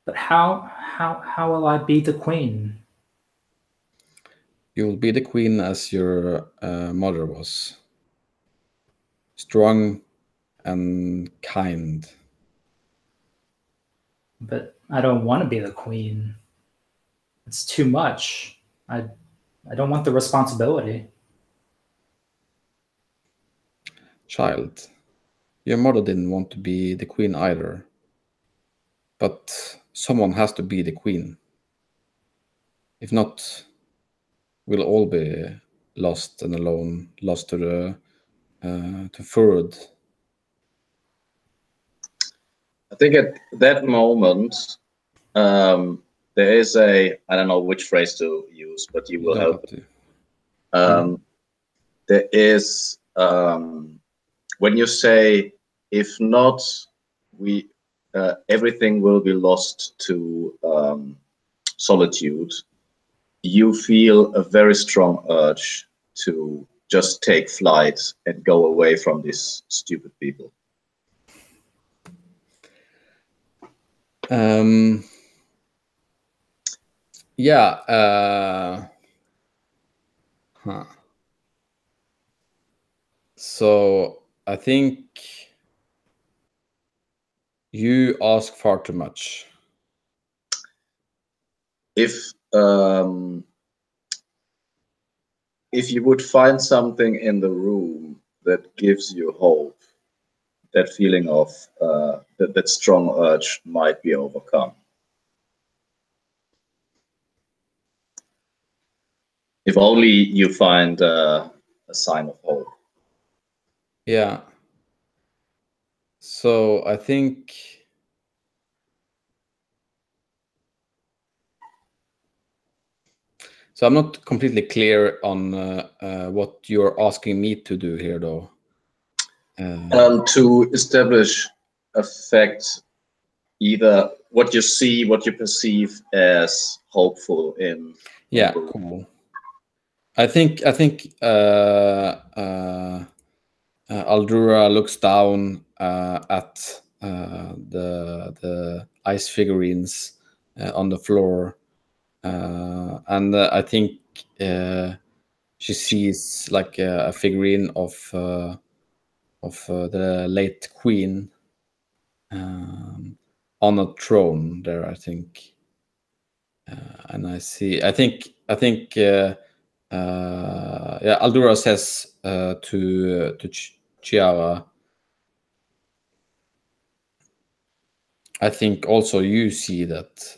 But how will I be the queen? You will be the queen as your mother was. Strong and kind. But I don't want to be the queen. It's too much. I don't want the responsibility. Child, your mother didn't want to be the queen either. But someone has to be the queen. If not, we'll all be lost and alone, lost to the to Furud. I think at that moment, there is I don't know which phrase to use, but you will help. There is, when you say, if not, everything will be lost to solitude, you feel a very strong urge to just take flight and go away from these stupid people. Yeah. So I think you ask far too much. If you would find something in the room that gives you hope, that feeling of that strong urge might be overcome. If only you find a sign of hope. Yeah. So I think so. I'm not completely clear on what you're asking me to do here, though. To establish a fact, either what you see, what you perceive as hopeful in. Yeah, cool. I think Aldura looks down at the ice figurines on the floor, and I think she sees like a figurine of the late queen on a throne there, I think, and I think yeah, Aldura says to Chiara, I think also you see that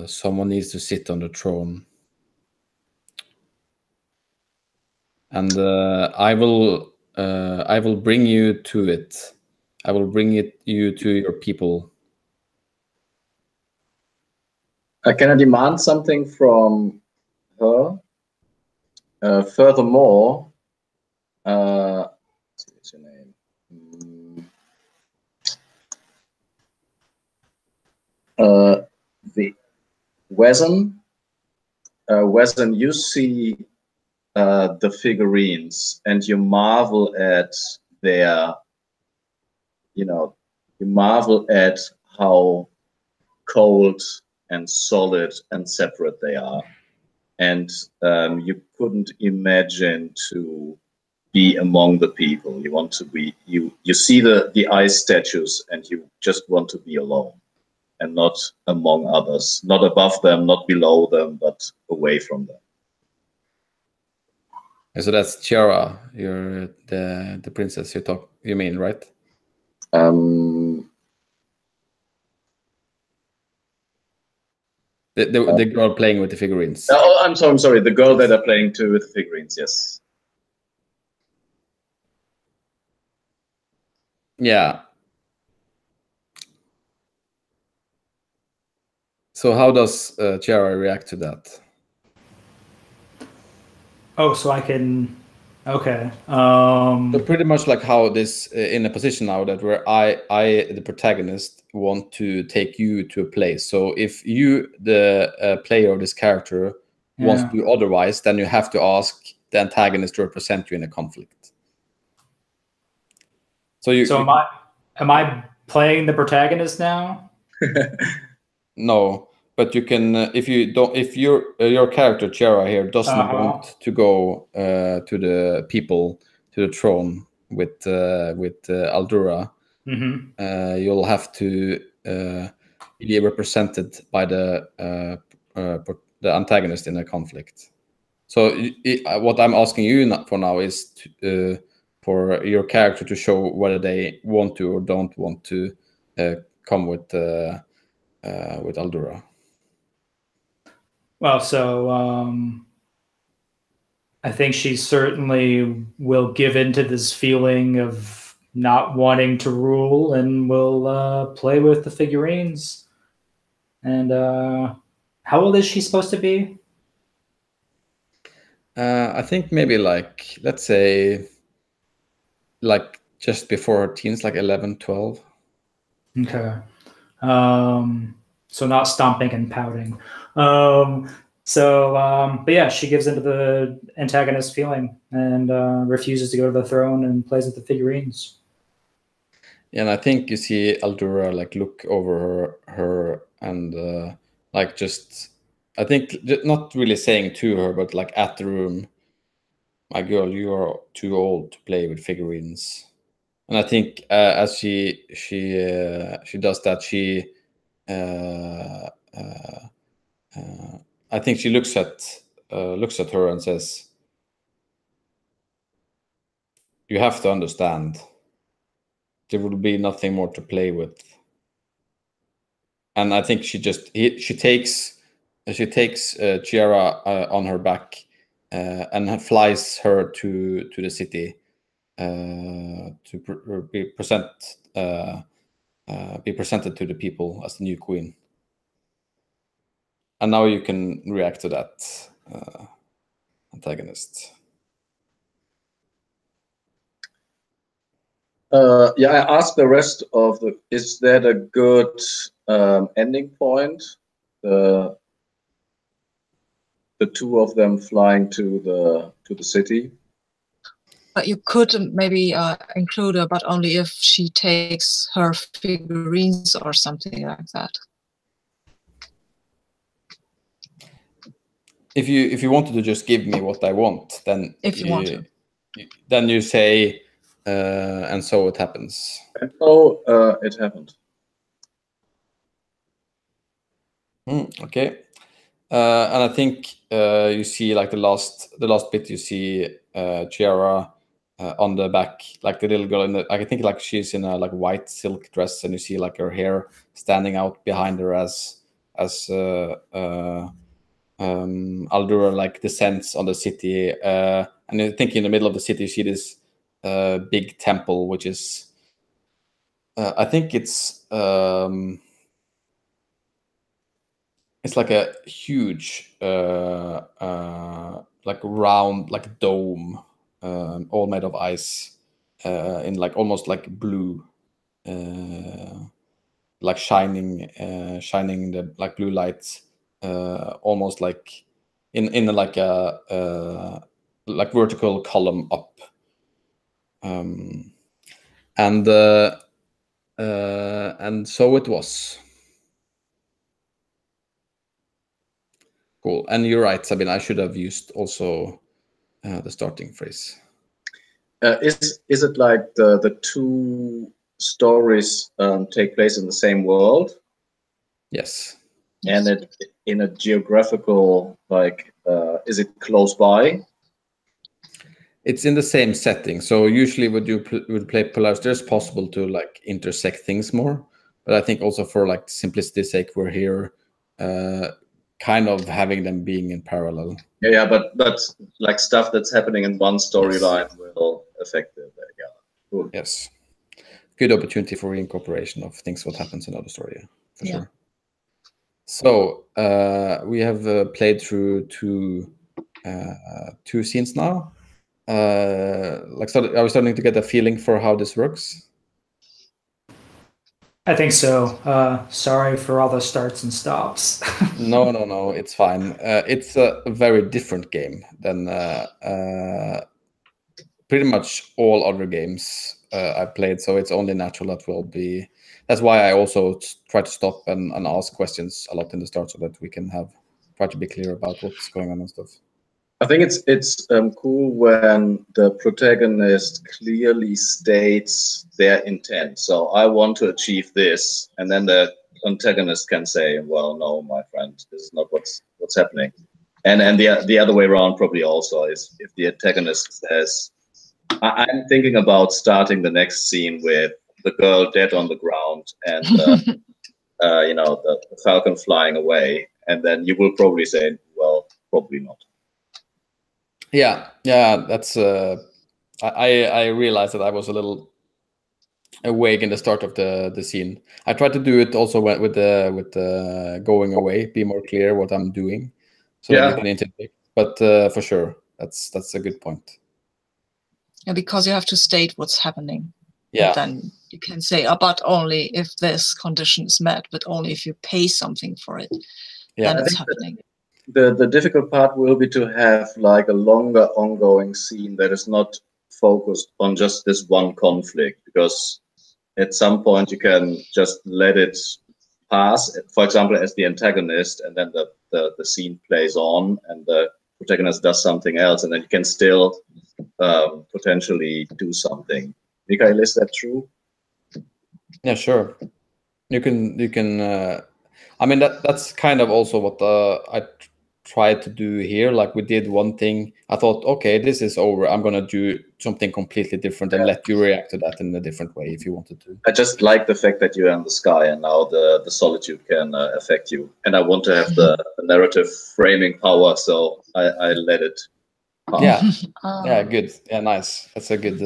someone needs to sit on the throne. and I will bring you to it. I will bring you to your people. Can I demand something from her? Furthermore, what's your name? The Wesen, you see the figurines and you marvel at their, you marvel at how cold and solid and separate they are. And you couldn't imagine to be among the people. You want to be, you see the ice statues and you just want to be alone and not among others, not above them, not below them, but away from them. And so that's Chiara, the princess you mean, right? The girl playing with the figurines. Oh, I'm sorry. The girl that are playing too with the figurines, yes. Yeah. So how does Chiara react to that? Oh, so I can. Okay. So pretty much like how this in a position now that where I the protagonist want to take you to a place. So if you the player of this character wants to do otherwise, then you have to ask the antagonist to represent you in a conflict. So am I playing the protagonist now? No, but you can if your character Chiara here doesn't want to go to the people, to the throne with Aldura, you'll have to be represented by the antagonist in a conflict. So what I'm asking you for now is for your character to show whether they want to or don't want to come with Aldura. Well, so I think she certainly will give into this feeling of not wanting to rule and will play with the figurines. And how old is she supposed to be? I think maybe like, let's say, like just before her teens, like 11, 12. Okay. So not stomping and pouting. But yeah, she gives into the antagonist feeling and refuses to go to the throne and plays with the figurines. Yeah, and I think you see Aldura like look over her and like just, I think not really saying to her, but like at the room, my girl, you are too old to play with figurines. And I think as she does that, I think she looks at her and says, "You have to understand, there will be nothing more to play with." And I think she takes Chiara on her back and flies her to the city to be presented to the people as the new queen. And now you can react to that antagonist. Yeah, I asked the rest of the. Is that a good ending point? The two of them flying to the city. But you could maybe include her, but only if she takes her figurines or something like that. If you wanted to just give me what I want, then if you want to, then you say, and so it happens. And so it happened. Okay, and I think you see like the last bit. You see Chiara on the back, like the little girl in the. I think like she's in a like white silk dress, and you see like her hair standing out behind her as Aldura like descends on the city, and And I think in the middle of the city, you see this big temple, which is, I think it's like a huge, like round, like dome, all made of ice, in like almost like blue, like shining the like blue lights, almost like in like a like vertical column up, and so it was. Cool. And you're right, Sabine, I should have used also the starting phrase. Is it like the two stories take place in the same world? Yes. And it in a geographical, like, is it close by? It's in the same setting. So usually when you would play Polaris, there's possible to like intersect things more. But I think also for like simplicity's sake, we're here kind of having them being in parallel. Yeah, but like stuff that's happening in one storyline will affect the other. Yeah. Cool. Yes. Good opportunity for reincorporation of things what happens in other story, for sure. So we have played through two scenes now. Are we starting to get a feeling for how this works? I think so. Sorry for all the starts and stops. No, it's fine. It's a very different game than pretty much all other games I've played, so it's only natural that will be. That's why I also try to stop and ask questions a lot in the start, so that we can try to be clear about what's going on and stuff. I think it's cool when the protagonist clearly states their intent. So I want to achieve this, and then the antagonist can say, "Well, no, my friend, this is not what's happening." And the other way around probably also is if the antagonist says, "I'm thinking about starting the next scene with the girl dead on the ground and you know, the falcon flying away," and then you will probably say, "Well, probably not." Yeah, that's. I realized that I was a little awake in the start of the scene. I tried to do it also with the going away, be more clear what I'm doing, so that you can interject. But for sure, that's a good point. Yeah, because you have to state what's happening. Yeah. Then you can say, but only if this condition is met, but only if you pay something for it. Yeah, then it's happening. The difficult part will be to have like a longer ongoing scene that is not focused on just this one conflict, because at some point you can just let it pass, for example, as the antagonist, and then the scene plays on and the protagonist does something else, and then you can still potentially do something. Mikael, is that true? Yeah, sure. You can. I mean, that's kind of also what I tried to do here. Like we did one thing. I thought, okay, this is over. I'm gonna do something completely different and let you react to that in a different way if you wanted to. I just like the fact that you're in the sky and now the solitude can affect you. And I want to have the narrative framing power, so I let it pass. Yeah, yeah, good. Yeah, nice. That's a good,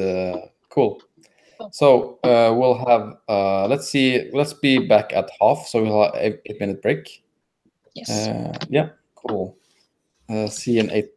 cool. So we'll have, let's be back at half. So we'll have a 8-minute break. Yes. Yeah, cool. See you in 8.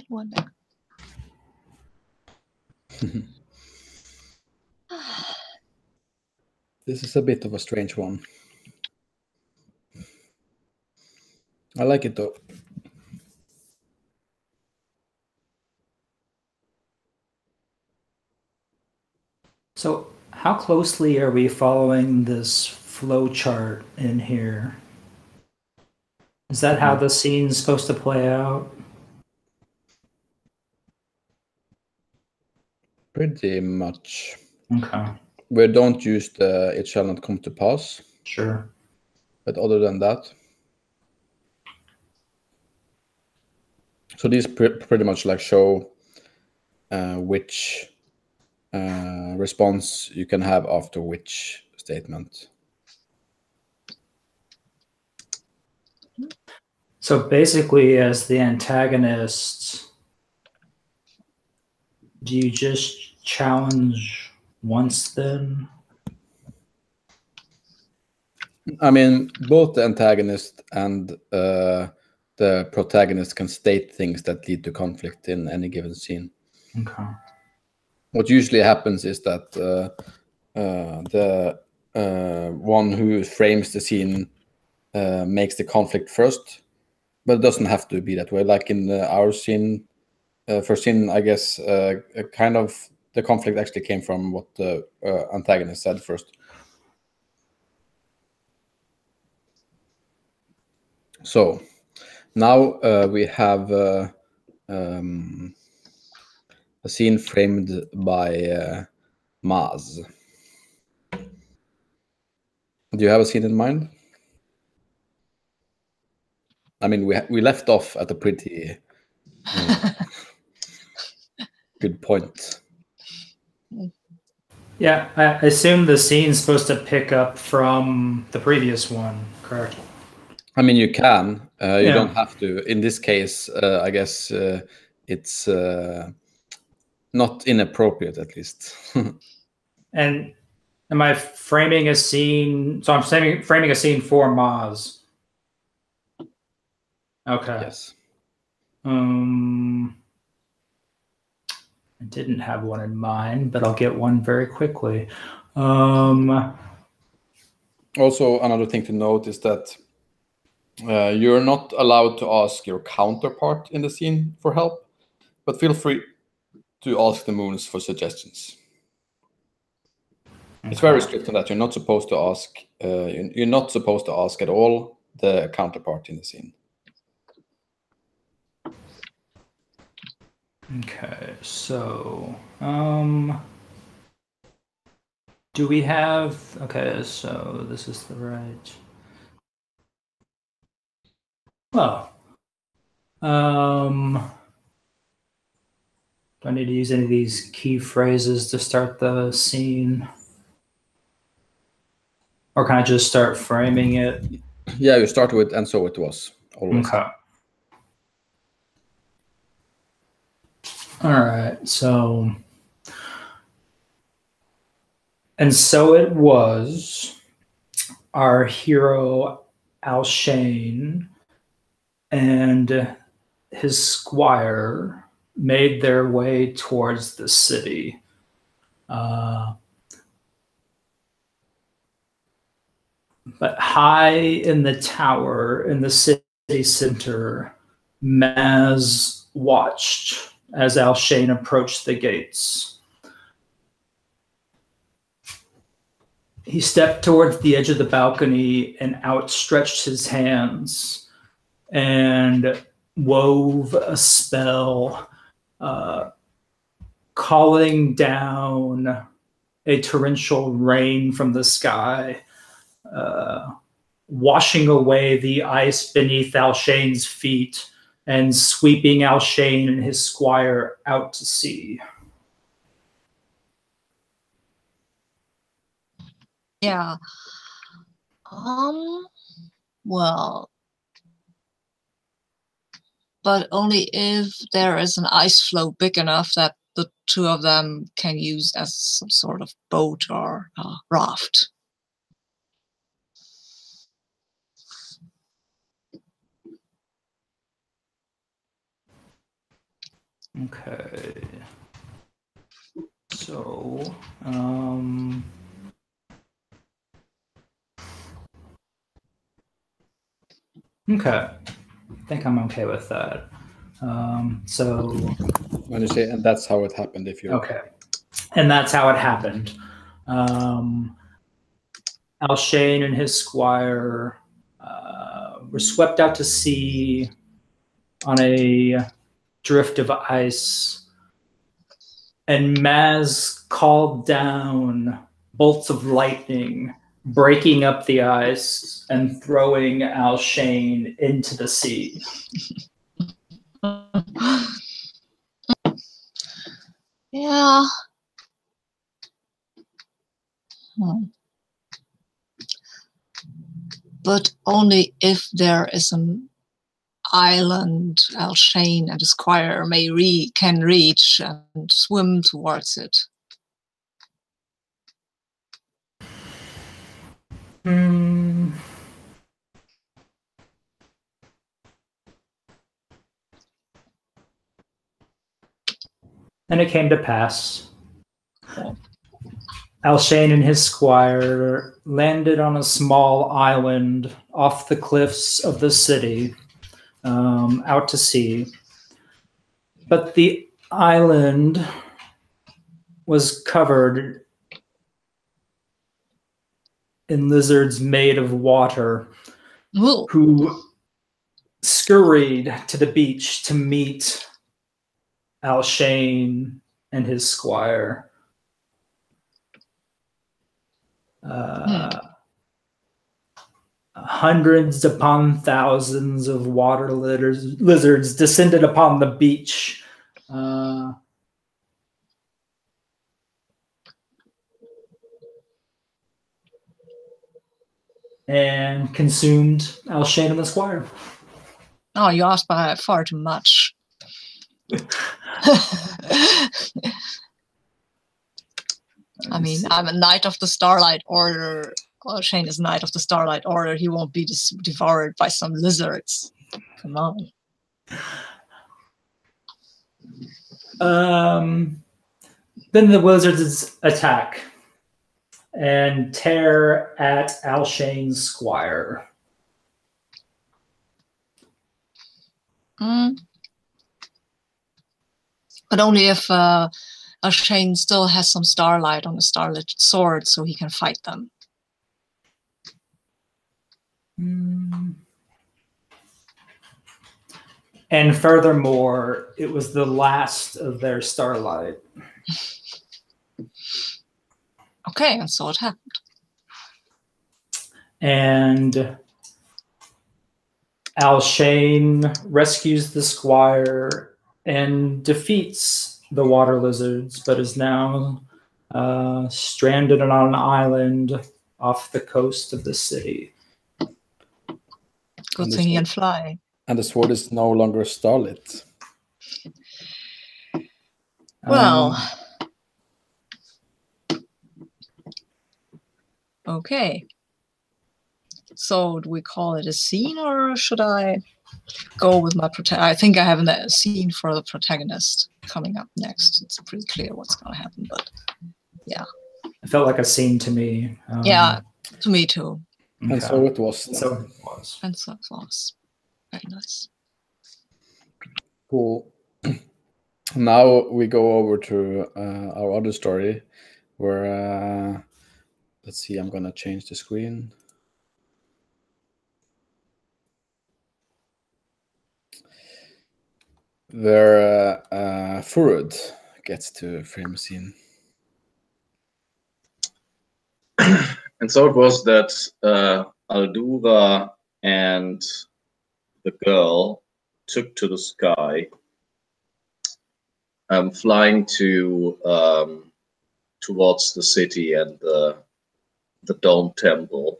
One back. This is a bit of a strange one. I like it though. So how closely are we following this flow chart in here? Is that how the scene's supposed to play out? Pretty much. Okay, We don't use the "it shall not come to pass," sure. but other than that, so these pretty much like show which response you can have after which statement. So basically, as the antagonist, do you just challenge once then? I mean, both the antagonist and the protagonist can state things that lead to conflict in any given scene. Okay. What usually happens is that the one who frames the scene makes the conflict first, but it doesn't have to be that way. Like in our scene, first scene, I guess, kind of the conflict actually came from what the antagonist said first. So now we have a scene framed by Maz. Do you have a scene in mind? I mean, we left off at a pretty good point. Yeah, I assume the scene's supposed to pick up from the previous one, correct? I mean, you can. You Yeah. don't have to. In this case, I guess it's not inappropriate, at least. And am I framing a scene? So I'm framing a scene for Maz. Okay. Yes. I didn't have one in mind, but I'll get one very quickly. Also, another thing to note is that you're not allowed to ask your counterpart in the scene for help, but feel free to ask the moons for suggestions. It's very strict on that. You're not supposed to ask. You're not supposed to ask at all the counterpart in the scene. Okay, so do we have? Okay, so this is the right. Well, do I need to use any of these key phrases to start the scene? Or can I just start framing it? Yeah, you start with "and so it was." Always. Okay. All right, so. And so it was, our hero Alshane and his squire made their way towards the city. But high in the tower in the city center, Maz watched as Alshane approached the gates. He stepped towards the edge of the balcony and outstretched his hands and wove a spell, calling down a torrential rain from the sky, washing away the ice beneath Alshane's feet and sweeping Alshane and his squire out to sea. Yeah. Well, but only if there is an ice floe big enough that the two of them can use as some sort of boat or raft. Okay. So, okay. I think I'm okay with that. So, When you say, and that's how it happened, if you okay. And that's how it happened. Alshane and his squire were swept out to sea on a drift of ice, and Maz called down bolts of lightning, breaking up the ice and throwing Alshane into the sea. Yeah. But only if there is an island Alshane and the squire can reach and swim towards it. Hmm. And it came to pass. Alshane and his squire landed on a small island off the cliffs of the city, out to sea. But the island was covered in lizards made of water, Ooh. who scurried to the beach to meet Alshane and his squire. Hundreds upon thousands of water lizards descended upon the beach. And consumed Alshane and the squire. Oh, you asked by far too much. I mean, I'm a Knight of the Starlight Order. Shane is Knight of the Starlight Order. He won't be devoured by some lizards. Come on. Then the wizards attack and tear at Alshane's squire. But only if Alshane still has some starlight on the starlit sword, so he can fight them. And furthermore, it was the last of their starlight. Okay, and so it happened. And Alshane rescues the squire and defeats the water lizards, but is now stranded on an island off the coast of the city. Good thing he can fly. And the sword is no longer starlit. Well, okay. So do we call it a scene, or should I go with my protagonist? I think I have a scene for the protagonist coming up next. It's pretty clear what's going to happen, but yeah. It felt like a scene to me. Yeah, to me too. Okay. And so it was. So it was. And so it was. Very nice. Cool. Now we go over to our other story where, let's see, I'm going to change the screen. Where Furud gets to frame a scene. And so it was that Aldura and the girl took to the sky, flying to towards the city and the Dome Temple.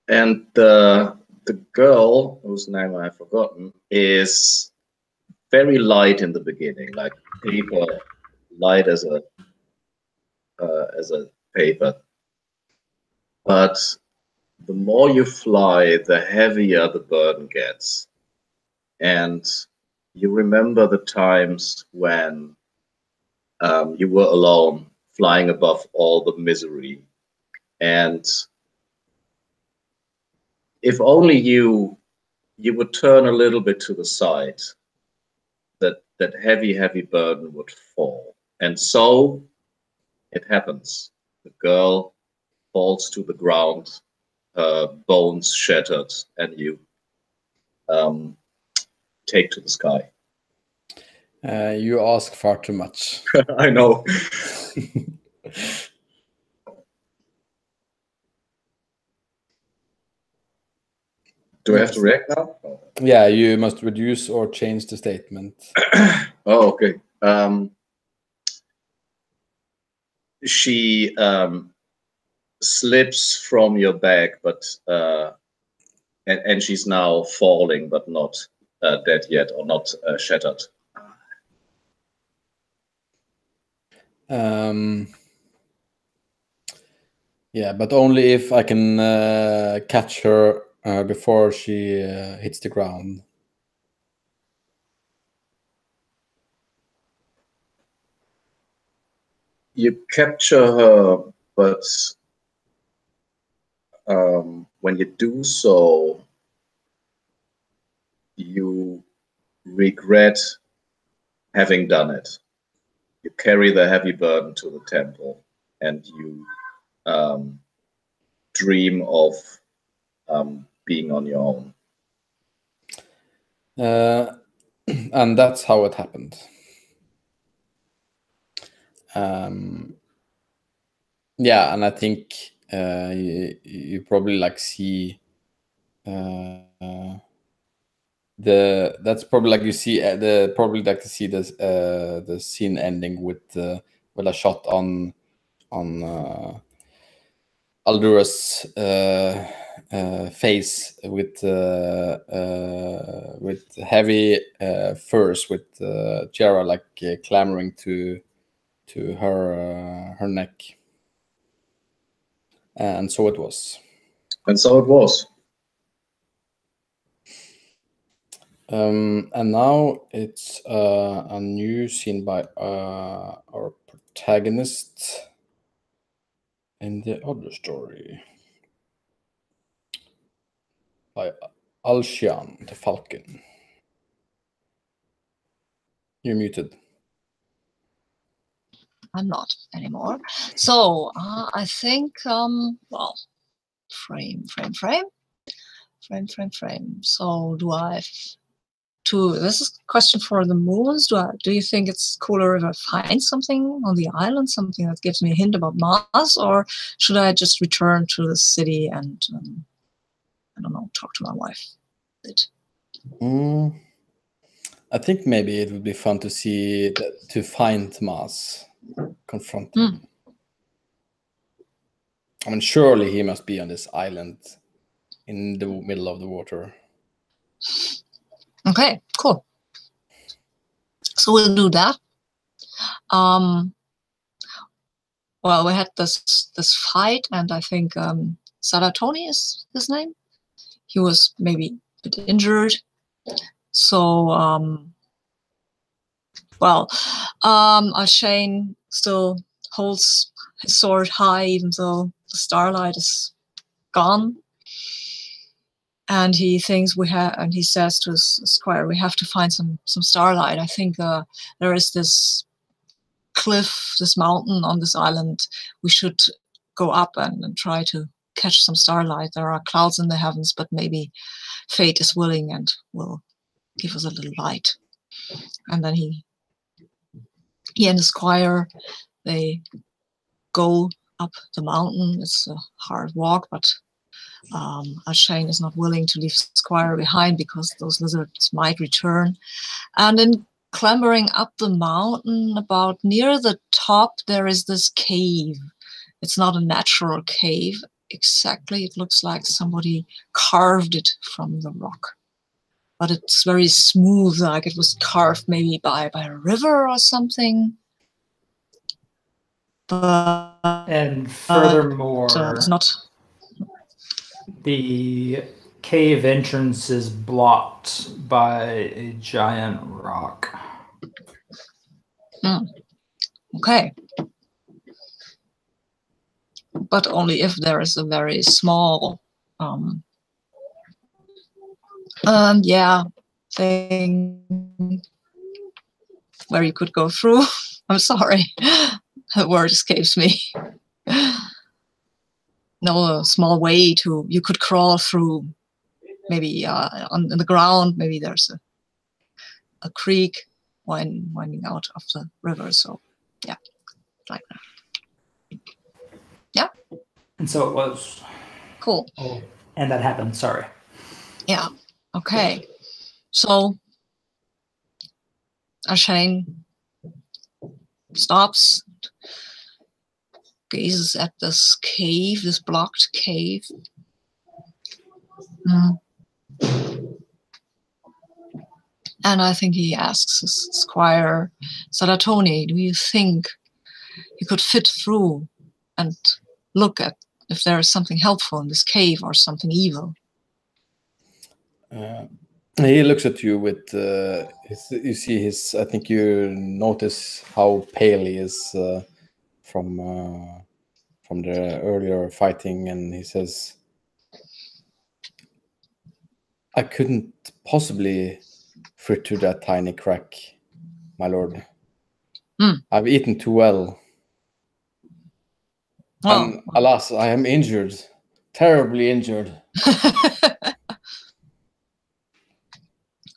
And the girl, whose name I've forgotten, is very light in the beginning, like paper, light as a paper. But the more you fly, the heavier the burden gets. and you remember the times when you were alone, flying above all the misery. And if only you would turn a little bit to the side, that heavy burden would fall. And so it happens. The girl falls to the ground, her bones shattered, and you take to the sky. You ask far too much. I know. Do I have to react now? Oh. Yeah, you must reduce or change the statement. Oh, okay. She slips from your back, but and she's now falling, but not dead yet, or not shattered. Yeah, but only if I can catch her before she hits the ground. You capture her, but when you do so, you regret having done it. You carry the heavy burden to the temple, and you dream of being on your own. And that's how it happened. Yeah, and I think you probably like see that's probably like you see probably like to see this the scene ending with a shot on Aldura's face with heavy furs, with Jara like clamoring to her neck, and so it was. And so it was. And now it's a new scene by our protagonist in the other story by Alshian the Falcon. You're muted. I'm not anymore. So I think, well, frame. So do I have to? This is a question for the moons. Do you think it's cooler if I find something on the island, something that gives me a hint about Mars, or should I just return to the city and I don't know, talk to my wife a bit? I think maybe it would be fun to see to find Mars, confront him. I mean, surely he must be on this island in the middle of the water. Okay, cool. So we'll do that. Well, we had this fight, and I think Salatoni is his name. He was maybe a bit injured. So, Shane still holds his sword high, even though the starlight is gone. And he thinks and he says to his squire, we have to find some starlight. I think there is this cliff, this mountain on this island. We should go up and try to catch some starlight. There are clouds in the heavens, but maybe fate is willing and will give us a little light. And then he and the squire, they go up the mountain. It's a hard walk, but Shane is not willing to leave Squire behind because those lizards might return. And in clambering up the mountain, about near the top, there is this cave. It's not a natural cave exactly. It looks like somebody carved it from the rock. But it's very smooth, like it was carved maybe by a river or something. And furthermore, it's not. The cave entrance is blocked by a giant rock. Okay. But only if there is a very small thing where you could go through. I'm sorry, the word escapes me. No, a small way you could crawl through, maybe on the ground. Maybe there's a creek winding out of the river. So yeah, like that. Yeah. And so it was. Cool. Oh, and that happened. Sorry. Yeah. Okay. So Ashane stops, gazes at this cave, this blocked cave. And I think he asks his squire, Salatoni, do you think you could fit through and look at if there is something helpful in this cave or something evil? He looks at you with, you see his, I think you notice how pale he is from the earlier fighting, and he says, I couldn't possibly fit through that tiny crack, my lord. I've eaten too well. And alas, I am injured, terribly injured.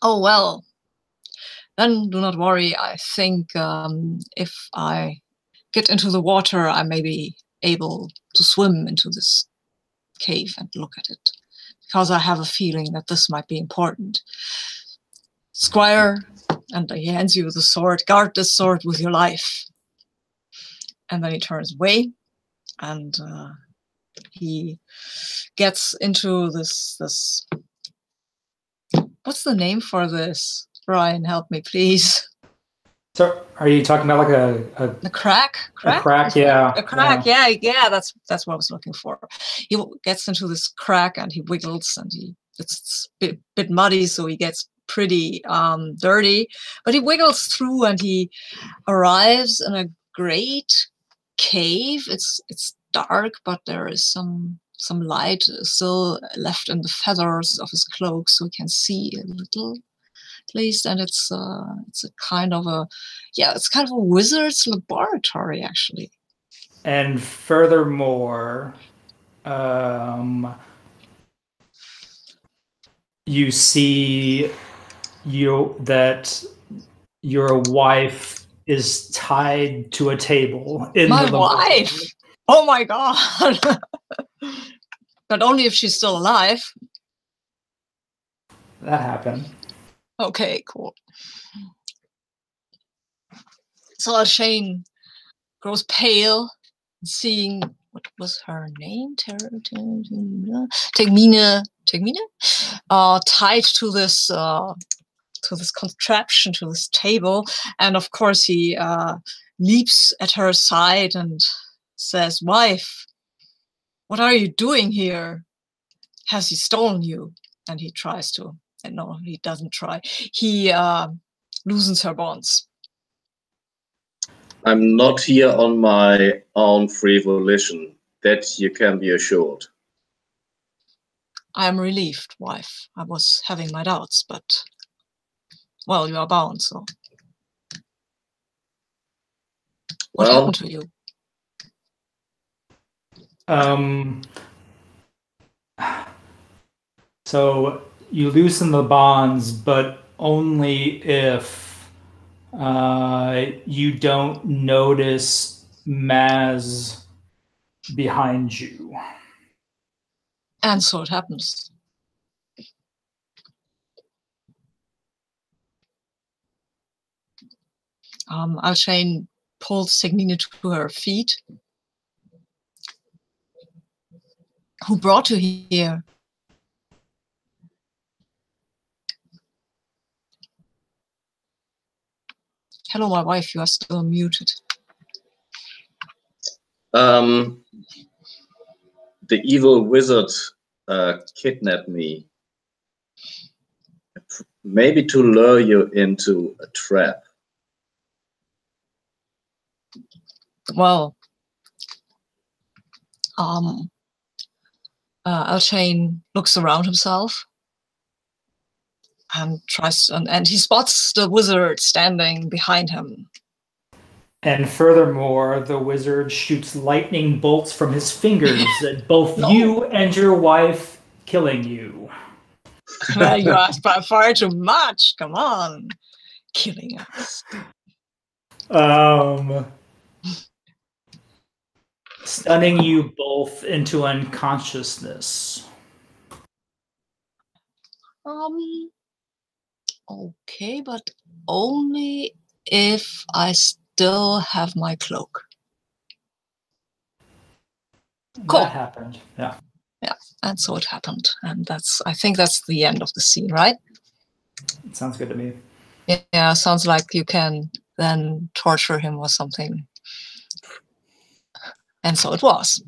Oh, well, then do not worry. I think if I get into the water, I may be able to swim into this cave and look at it, because I have a feeling that this might be important. Squire, and he hands you the sword, guard this sword with your life. And then he turns away, and he gets into this. What's the name for this? Brian, help me, please. So, are you talking about like a crack? A crack, yeah. A crack, yeah. That's what I was looking for. He gets into this crack and he wiggles, and it's a bit muddy, so he gets pretty dirty. But he wiggles through, and he arrives in a great cave. It's dark, but there is some light still left in the feathers of his cloak, so he can see a little, at least. And it's a kind of a wizard's laboratory, actually. And furthermore, you see that your wife is tied to a table in my the wife. Oh my god. But only if she's still alive. That happened. Okay, cool. So Ashane grows pale, seeing, what was her name? Tegmine, tied to this contraption, to this table, and of course he leaps at her side and says, "Wife, what are you doing here? Has he stolen you?" And he tries to, and no, he doesn't try. He loosens her bonds. I'm not here on my own free volition. That you can be assured. I am relieved, wife. I was having my doubts, but, well, you are bound, so. What happened to you? So you loosen the bonds, but only if you don't notice Maz behind you. And so it happens. Ashane pulls Tegmine to her feet. Who brought you here? Hello, my wife, you are still muted. The evil wizard kidnapped me Maybe to lure you into a trap. Well, Alshane looks around himself and tries, and he spots the wizard standing behind him. And furthermore, the wizard shoots lightning bolts from his fingers at both you and your wife, killing you. Well, you asked by far too much. Come on, killing us. Stunning you both into unconsciousness. Okay, but only if I still have my cloak. Cool. That happened. Yeah. Yeah, and so it happened, and I think that's the end of the scene, right? It sounds good to me. Yeah, sounds like you can then torture him or something. And so it was.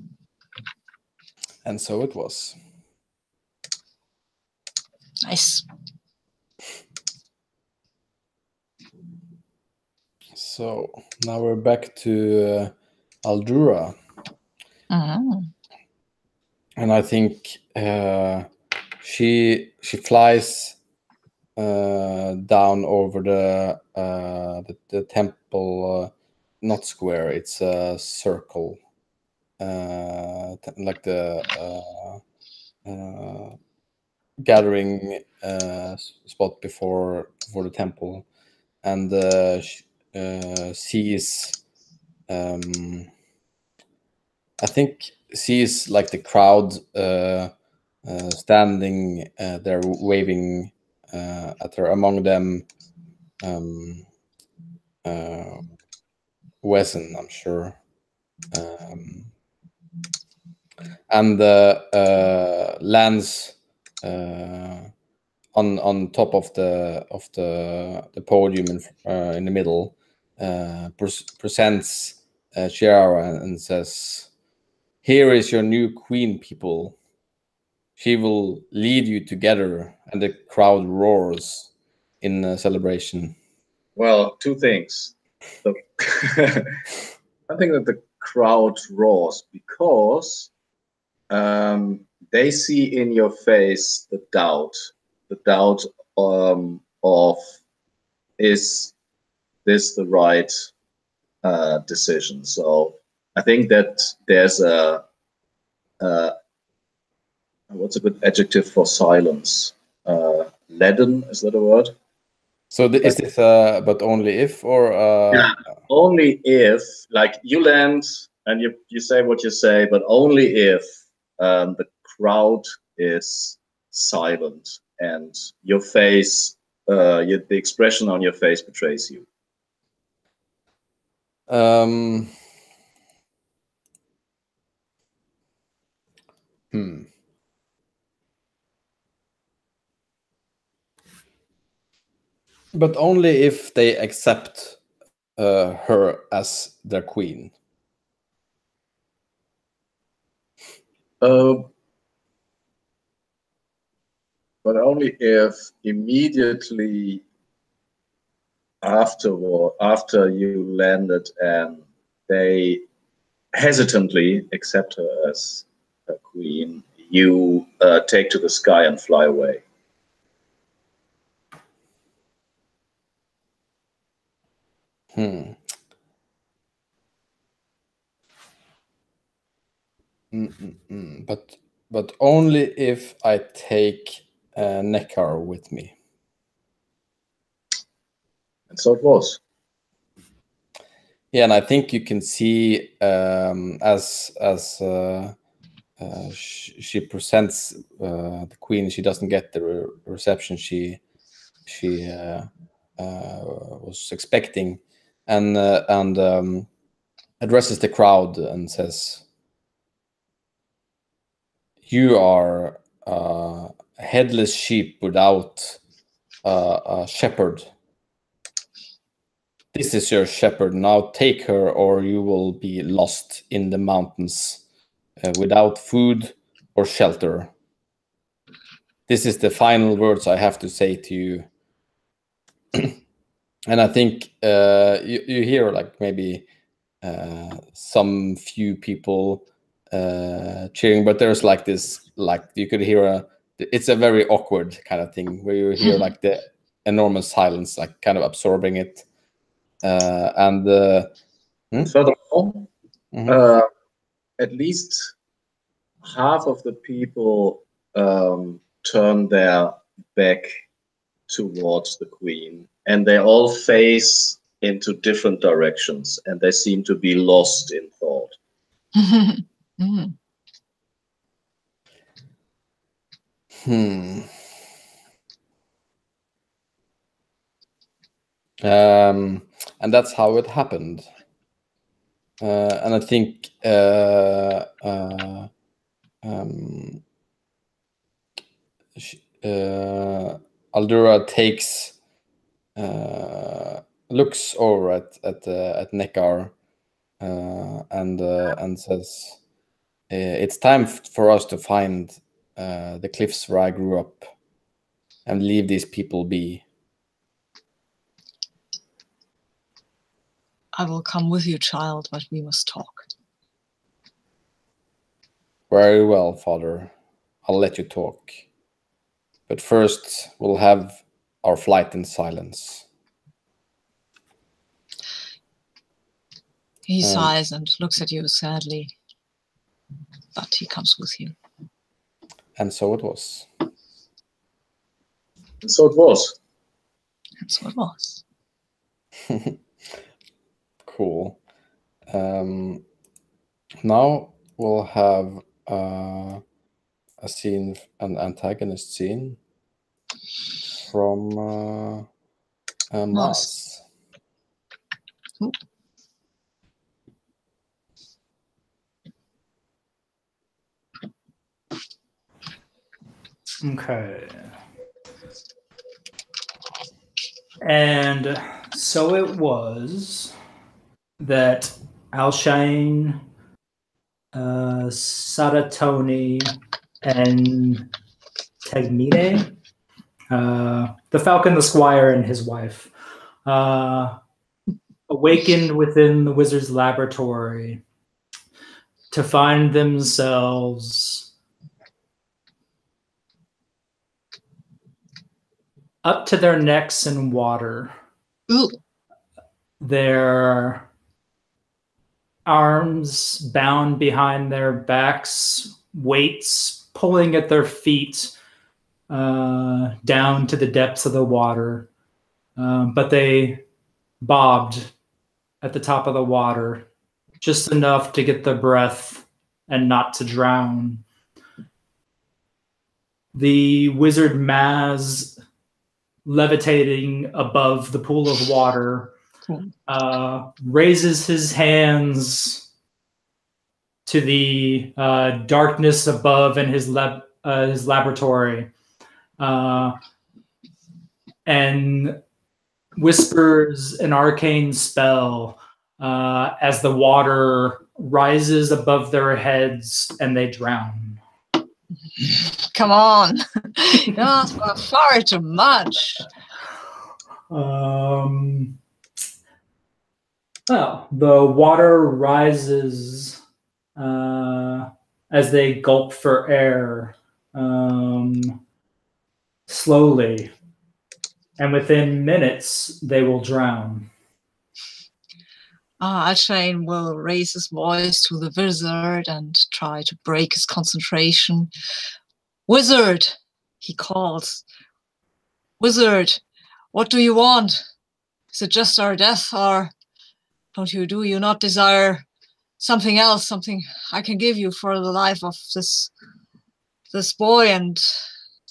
And so it was. Nice. So now we're back to Aldura. Mm-hmm. And I think she flies down over the temple, not square. It's a circle, like the gathering spot before the temple, and sees. I think sees like the crowd standing there waving at her. Among them, Wesson, I'm sure, and lands on top of the podium in the middle. Presents Chiara and says, "Here is your new queen, people. She will lead you together," and the crowd roars in celebration. Well, two things. I think that the crowd roars because they see in your face the doubt of, is this the right decision? So I think that there's a what's a good adjective for silence? Leaden, is that a word? So is this but only if, or yeah, only if, like, you land and you say what you say, but only if the crowd is silent and your face, the expression on your face betrays you. But only if they accept her as their queen. But only if immediately after you landed and they hesitantly accept her as a queen, you take to the sky and fly away. But only if I take Neckar with me. And so it was. Yeah, and I think you can see as she presents the queen, she doesn't get the reception she was expecting, and addresses the crowd and says, "You are a headless sheep without a shepherd. This is your shepherd. Now take her, or you will be lost in the mountains without food or shelter." this is the final words I have to say to you. And I think you hear like maybe some few people cheering, but there's like this, like you could hear it's a very awkward kind of thing where you hear like the enormous silence, like kind of absorbing it. Furthermore, at least half of the people turn their back towards the queen, and they all face into different directions, and they seem to be lost in thought. And that's how it happened. And I think Aldura takes looks over at Neckar and says, "It's time for us to find the cliffs where I grew up and leave these people be." I will come with you, child, but we must talk. Very well, father. I'll let you talk. But first, we'll have our flight in silence. He sighs and looks at you sadly, but he comes with you. And so it was. And so it was. And so it was. Cool. Now we'll have a scene, an antagonist scene from Mars. Okay. And so it was that Alshane, Saratoni, and Tegmine, the Falcon, the Squire, and his wife, awakened within the wizard's laboratory to find themselves up to their necks in water. Ooh. Their arms bound behind their backs, weights pulling at their feet down to the depths of the water. But they bobbed at the top of the water, just enough to get the breath and not to drown. The wizard Maz, levitating above the pool of water, raises his hands to the darkness above in his laboratory and whispers an arcane spell as the water rises above their heads and they drown. Come on. That's far too much. Well, the water rises as they gulp for air slowly, and within minutes they will drown. Alshane will raise his voice to the wizard and try to break his concentration. Wizard, he calls. Wizard, what do you want? Is it just our death, or do you not desire something else, something I can give you for the life of this boy and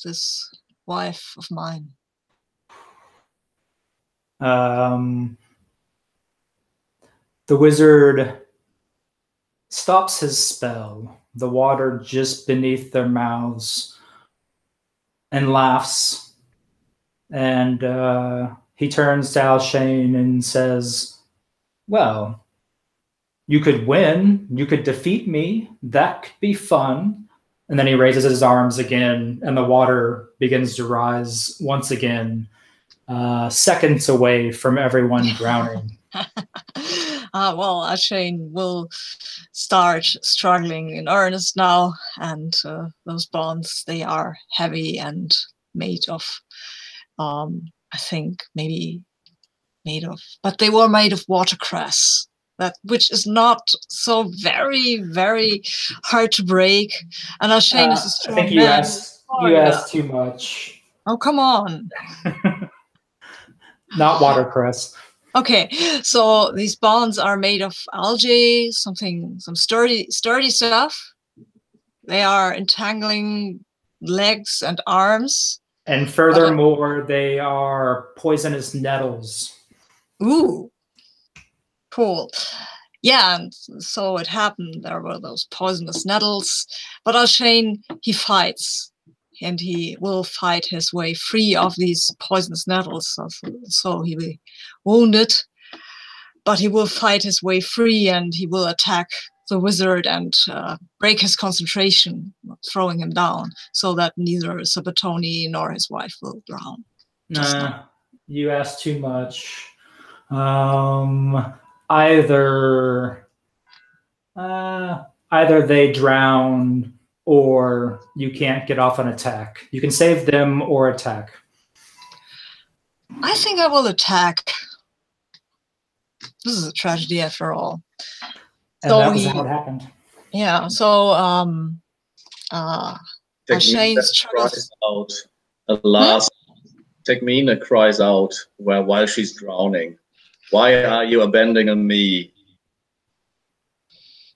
this wife of mine? The wizard stops his spell, the water just beneath their mouths, and laughs. And he turns to Alshane and says, well, you could win. You could defeat me. That could be fun. And then he raises his arms again, and the water begins to rise once again, seconds away from everyone drowning. Well, Ashane will start struggling in earnest now, and those bonds, they are heavy and made of, I think maybe but they were made of watercress, which is not so very hard to break. And Ashane is a strong I think you man. asked too much. Oh, come on. Not watercress. Okay, so these bonds are made of algae, some sturdy stuff. They are entangling legs and arms. And furthermore, they are poisonous nettles. Ooh, cool. Yeah, and so it happened. There were those poisonous nettles. But Ashane, he fights. And he will fight his way free of these poisonous nettles. So he will be wounded, but he will fight his way free, and he will attack the wizard and break his concentration, throwing him down, so that neither Sabatoni nor his wife will drown. Nah, you asked too much. Either they drown, or you can't get off an attack. You can save them or attack. I think I will attack. This is a tragedy after all. And so that was how it happened. Yeah, so Tekmina cries out. Alas, Tekmina cries out while she's drowning. Why are you abandoning me?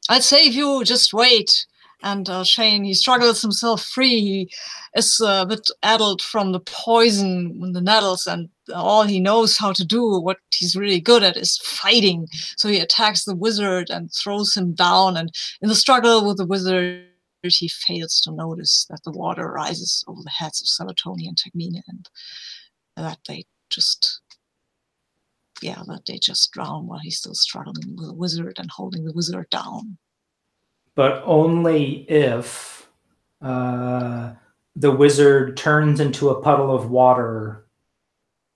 I'd save you, just wait. And Shane, he struggles himself free. He is a bit addled from the poison in the nettles, and all he knows how to do, what he's really good at, is fighting. So he attacks the wizard and throws him down. And in the struggle with the wizard, he fails to notice that the water rises over the heads of Sabatoni and Tekmina, and that they just drown while he's still struggling with the wizard and holding the wizard down. But only if the wizard turns into a puddle of water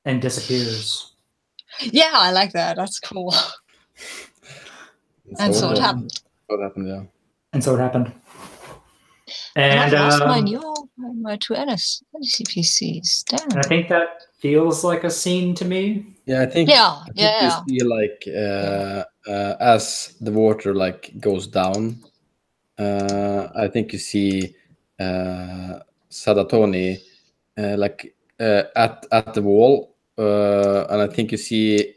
and disappears. Yeah, I like that. That's cool. And so it happened. So it happened, yeah. And so it happened. And I lost my two NSCPCs. Damn. And I think that feels like a scene to me. Yeah, I think you see like as the water like goes down. I think you see Sabatoni like at the wall, and I think you see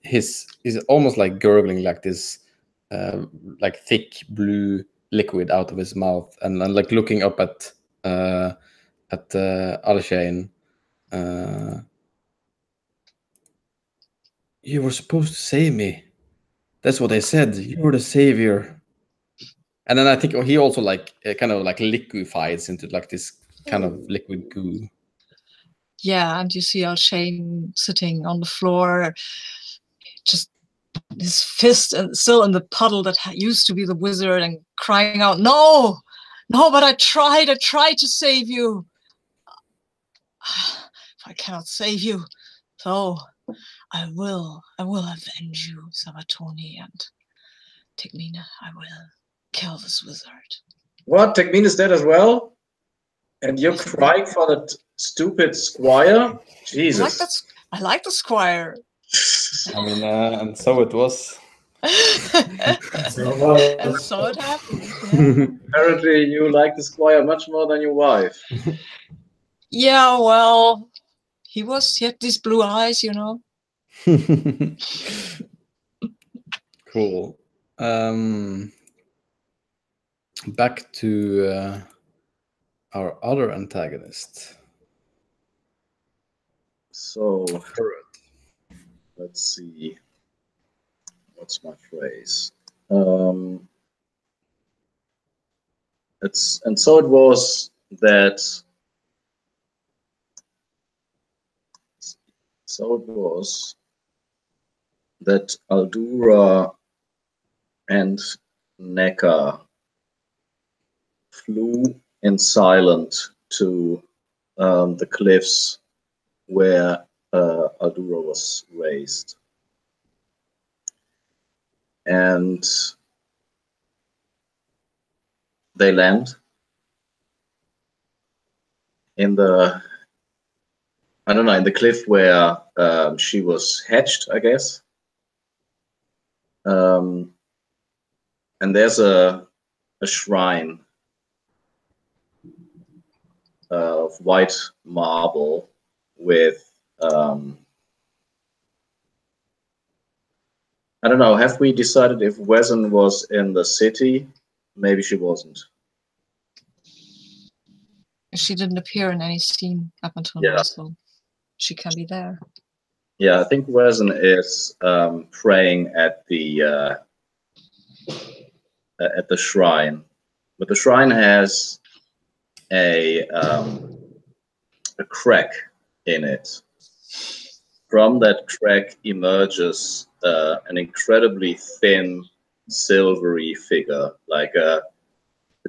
he's almost like gurgling like this like thick blue liquid out of his mouth, and like looking up at Alshane. You were supposed to save me. That's what they said. You're the savior. And then I think he also like kind of like liquefies into like this kind of liquid goo. Yeah, and you see Alshane sitting on the floor, just his fist still in the puddle that used to be the wizard, and crying out, "No, but I tried to save you. If I cannot save you, so I will avenge you, Sabatoni and Tekmina. I will kill this wizard." What? Tekmina is dead as well? And you're crying for that stupid squire? Jesus. I like the squire. I mean, and so it was. And so it happened. Yeah. Apparently, you like the squire much more than your wife. Yeah, well, he had these blue eyes, you know. Cool. Back to our other antagonist. So, let's see. What's my phrase? And so it was that. So it was that Aldura and Necker flew in silence to the cliffs where Aldura was raised. And they land in the, I don't know, in the cliff where she was hatched, I guess. And there's a shrine of white marble with, I don't know, have we decided if Wezen was in the city? Maybe she wasn't. She didn't appear in any scene up until Yeah. now, so she can be there. Yeah, I think Wezen is praying at the shrine, but the shrine has a crack in it. From that crack emerges an incredibly thin, silvery figure, like a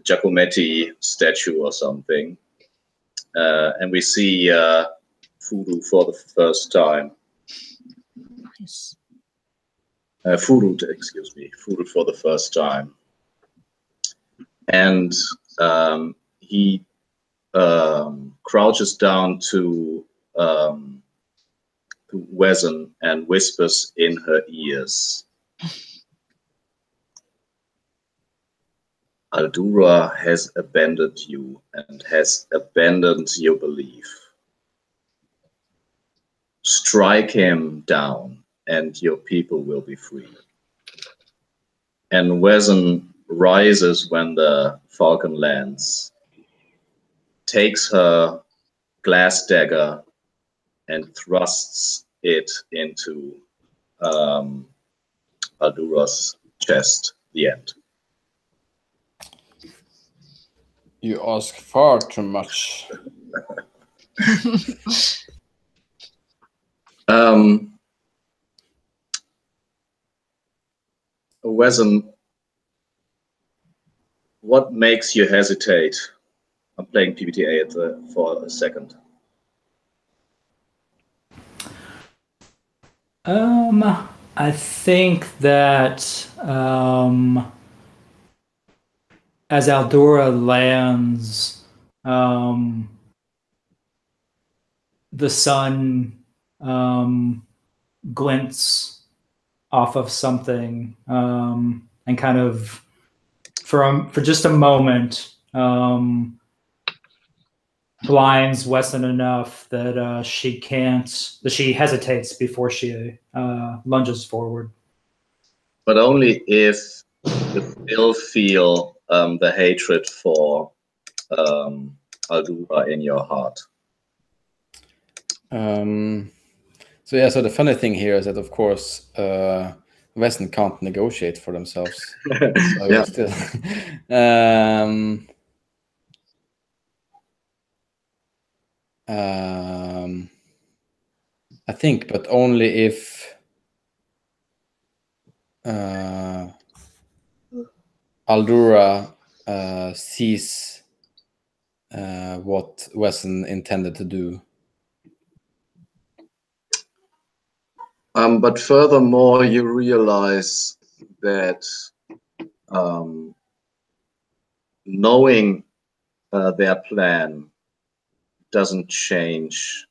Giacometti statue or something. And we see Fudu for the first time. Nice. Fudu, excuse me, Fudu for the first time. And he crouches down to Wezen and whispers in her ears. Aldura has abandoned you and has abandoned your belief. Strike him down and your people will be free. And Wezen rises when the falcon lands, takes her glass dagger and thrusts it into Aldura's chest. The end. You ask far too much. Wezen, what makes you hesitate? I'm playing PBTA for a second. I think that as Aldura lands, the sun glints off of something and kind of for just a moment blinds Wezen enough that she hesitates before she lunges forward. But only if you still feel the hatred for Aldura in your heart. So yeah, so the funny thing here is that, of course, Wezen can't negotiate for themselves. So Yeah. still, I think, but only if Aldura sees what Wezen intended to do. But furthermore, you realize that knowing their plan doesn't change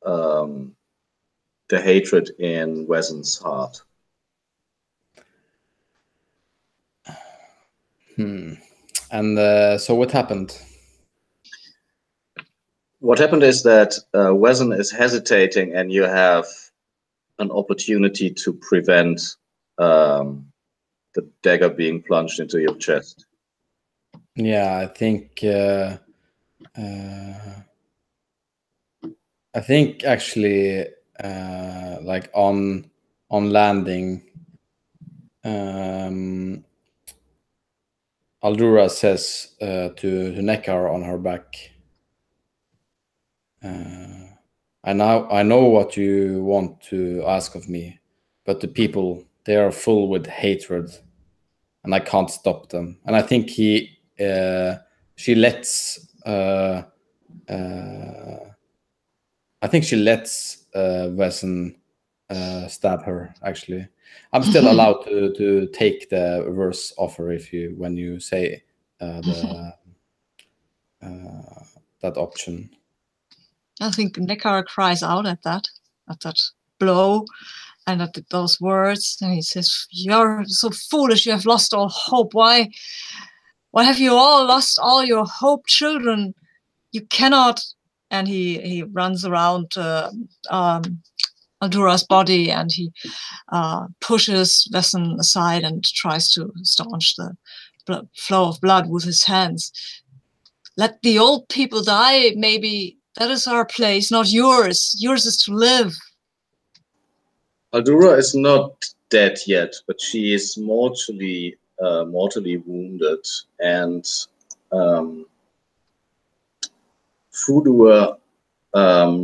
the hatred in Wezen's heart. And so what happened? What happened is that Wezen is hesitating, and you have an opportunity to prevent the dagger being plunged into your chest. Yeah, I think actually, like on landing, Aldura says to Nekkar on her back, I know what you want to ask of me, but the people, they are full with hatred, and I can't stop them. And I think he she lets I think she lets Wesen stab her. Actually, I'm still allowed to take the reverse offer when you say that option. I think Neckar cries out at that blow, and at those words, and he says, "You're so foolish. You have lost all hope. Why have you all lost all your hope, children? You cannot." And he runs around Aldura's body, and he pushes Wesen aside and tries to staunch the flow of blood with his hands. "Let the old people die, maybe. That is our place, not yours. Yours is to live." Aldura is not dead yet, but she is mortally wounded, and Fudur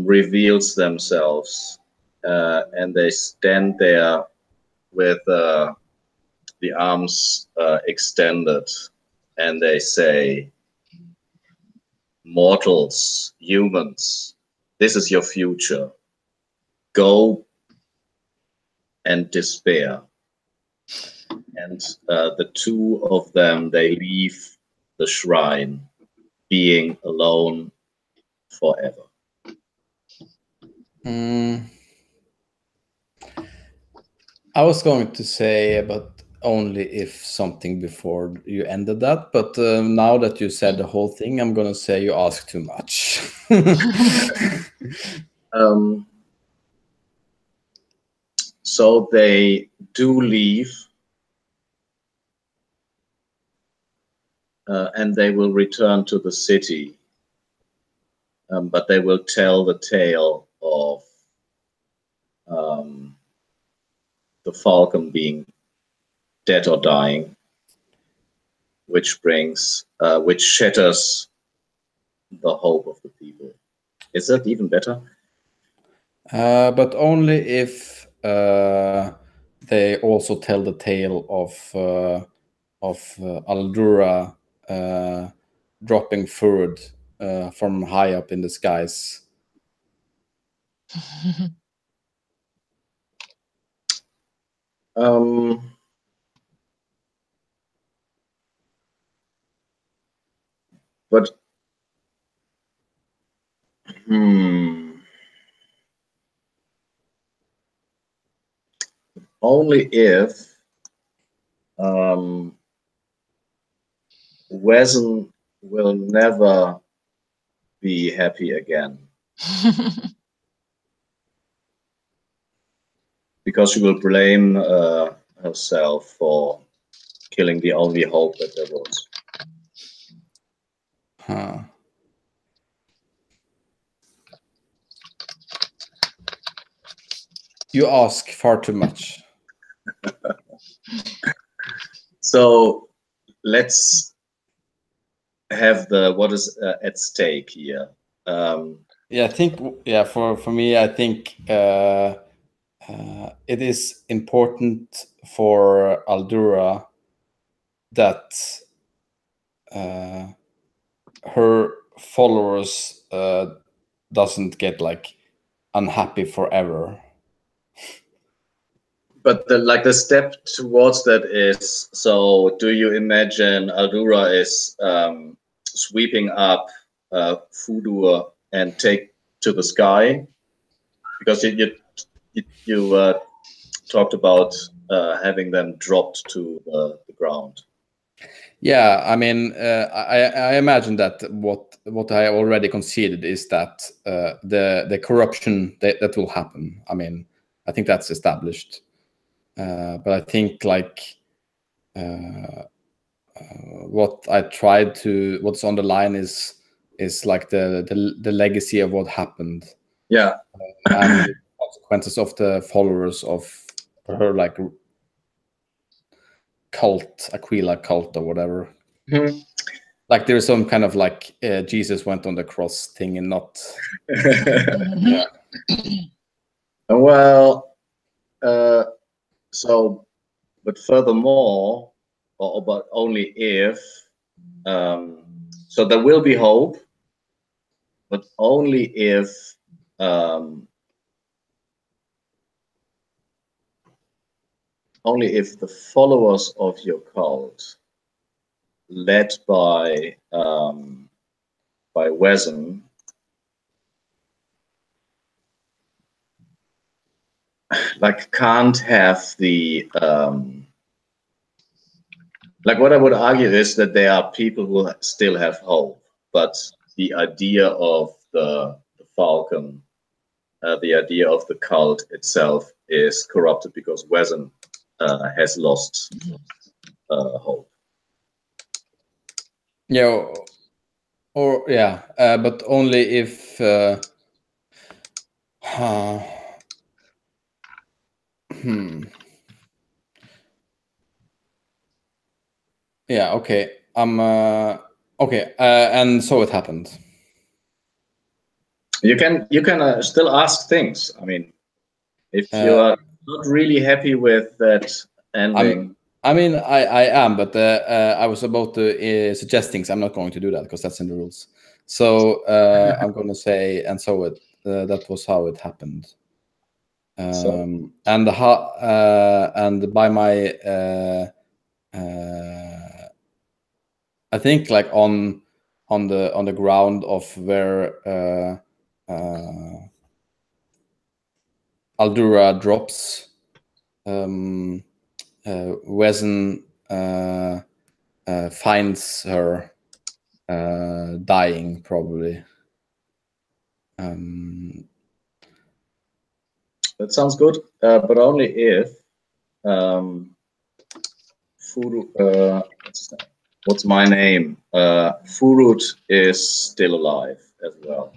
reveals themselves, and they stand there with the arms extended, and they say, "Mortals, humans, this is your future. Go and despair." And the two of them, they leave the shrine, being alone forever. I was going to say, but only if something before you ended that. But now that you said the whole thing, I'm going to say you ask too much. So they do leave, and they will return to the city, but they will tell the tale of the falcon being dead or dying, which shatters the hope of the people. Is that even better? But only if they also tell the tale of Aldura dropping food from high up in the skies. But only if Wesen will never be happy again. Because she will blame herself for killing the only hope that there was. You ask far too much. So let's have what is at stake here. Yeah, I think. Yeah, for me, I think it is important for Aldura that her followers doesn't get like unhappy forever. But the step towards that is, so do you imagine Aldura is sweeping up Fudur and take to the sky? Because you talked about having them dropped to the ground. Yeah, I mean, I imagine that what I already conceded is that the corruption that will happen. I mean, I think that's established. But I think like what's on the line is like the legacy of what happened. Yeah. And the consequences of the followers of her like cult, Aquila cult or whatever. Mm-hmm. Like there's some kind of like Jesus went on the cross thing and not. Yeah. Well, so, but furthermore, but only if So there will be hope, but only if the followers of your cult, led by Wesen, like can't have the like what I would argue is that there are people who still have hope, but the idea of the Falcon, the idea of the cult itself is corrupted because Wesen has lost hope. Yeah, or yeah, but only if yeah, okay. Okay, and so it happened. You can still ask things. I mean, if you are not really happy with that ending. I mean, I am, but I was about to suggest things. I'm not going to do that because that's in the rules. So I'm going to say, and so it that was how it happened. And by my I think like on the ground of where Aldura drops, Wesen finds her dying, probably. That sounds good, but only if what's my name? Furut is still alive as well.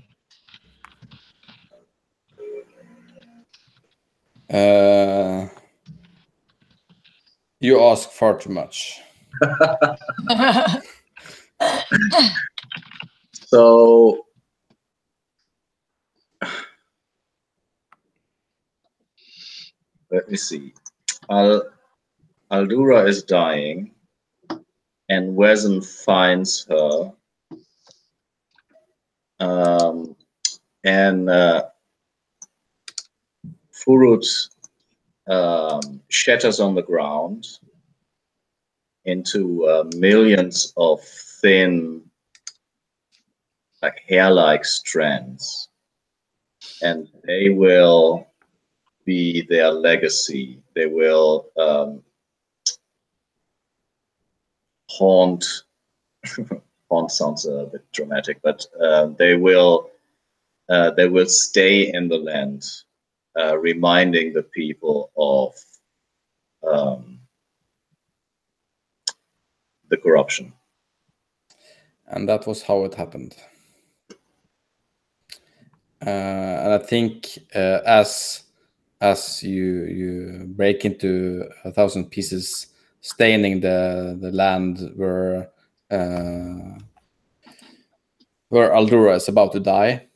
You ask far too much. So let me see. Aldura is dying, and Wesen finds her, and Furut shatters on the ground into millions of thin, like hair-like strands, and they will be their legacy. They will haunt. Haunt sounds a bit dramatic, but they will stay in the land, reminding the people of the corruption. And that was how it happened. And I think as you break into 1,000 pieces, staining the land where Aldura is about to die,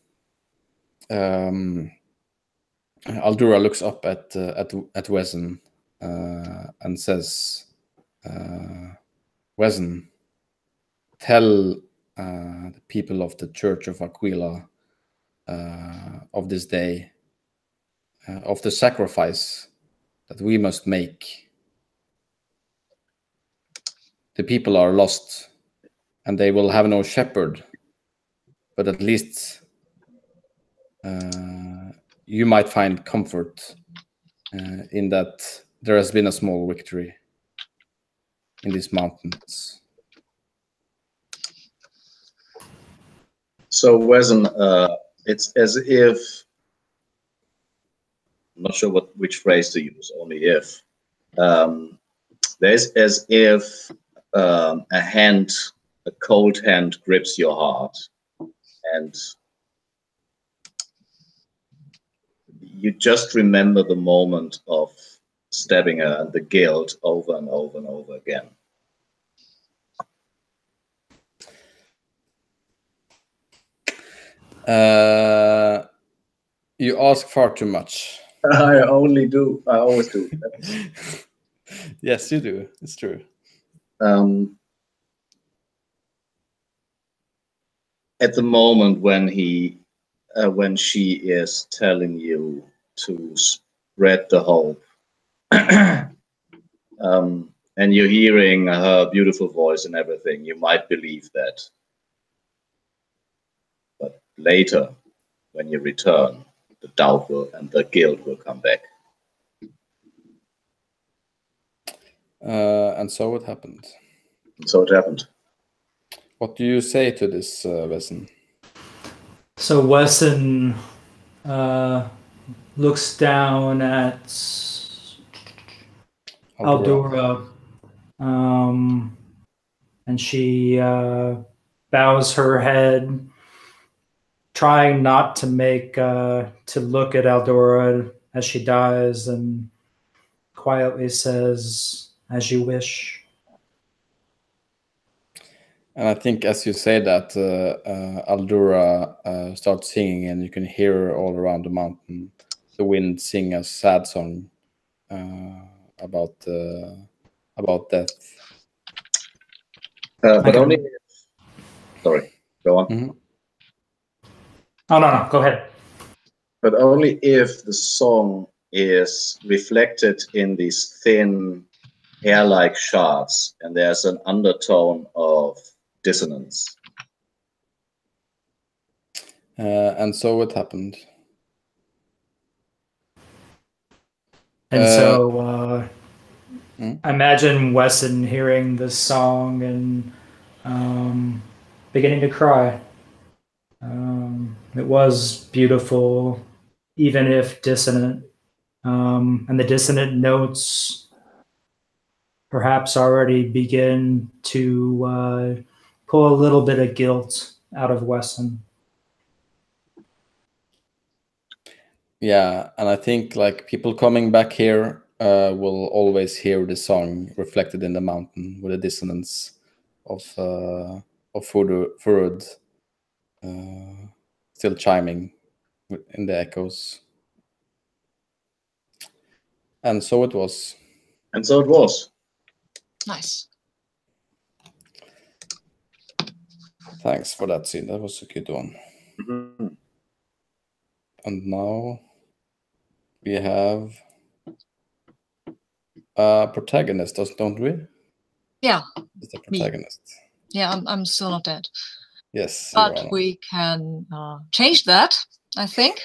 Aldura looks up at Wesen and says, Wesen, tell the people of the Church of Aquila of this day, of the sacrifice that we must make. The people are lost, and they will have no shepherd, but at least you might find comfort in that there has been a small victory in these mountains. So Wesen, it's as if, I'm not sure which phrase to use, only if. There's as if a cold hand grips your heart, and you just remember the moment of stabbing her and the guilt over and over and over again. You ask far too much. I always do. Yes, you do. It's true. at the moment when she is telling you to spread the hope, and you're hearing her beautiful voice and everything, you might believe that. But later, when you return, the doubt and the guilt will come back. And so it happened. So it happened. What do you say to this, Wesson? So Wesson looks down at Aldura, and she bows her head, trying not to make to look at Aldura as she dies, and quietly says, "As you wish." And I think as you say that, Aldura starts singing, and you can hear her all around the mountain. The wind sing a sad song about death. But only. Sorry, go on. Mm-hmm. Oh no, go ahead. But only if the song is reflected in these thin hair-like shards, and there's an undertone of dissonance. And so it happened. And so I imagine Wesson hearing this song and beginning to cry. It was beautiful, even if dissonant. And the dissonant notes perhaps already begin to pull a little bit of guilt out of Wesson. Yeah, and I think like people coming back here will always hear the song reflected in the mountain with the dissonance of Furud still chiming in the echoes. And so it was. And so it was. Nice. Thanks for that scene. That was a good one. Mm-hmm. And now we have a protagonist, don't we? Yeah. It's the protagonist. Yeah, I'm still not dead. Yes. But we can change that, I think.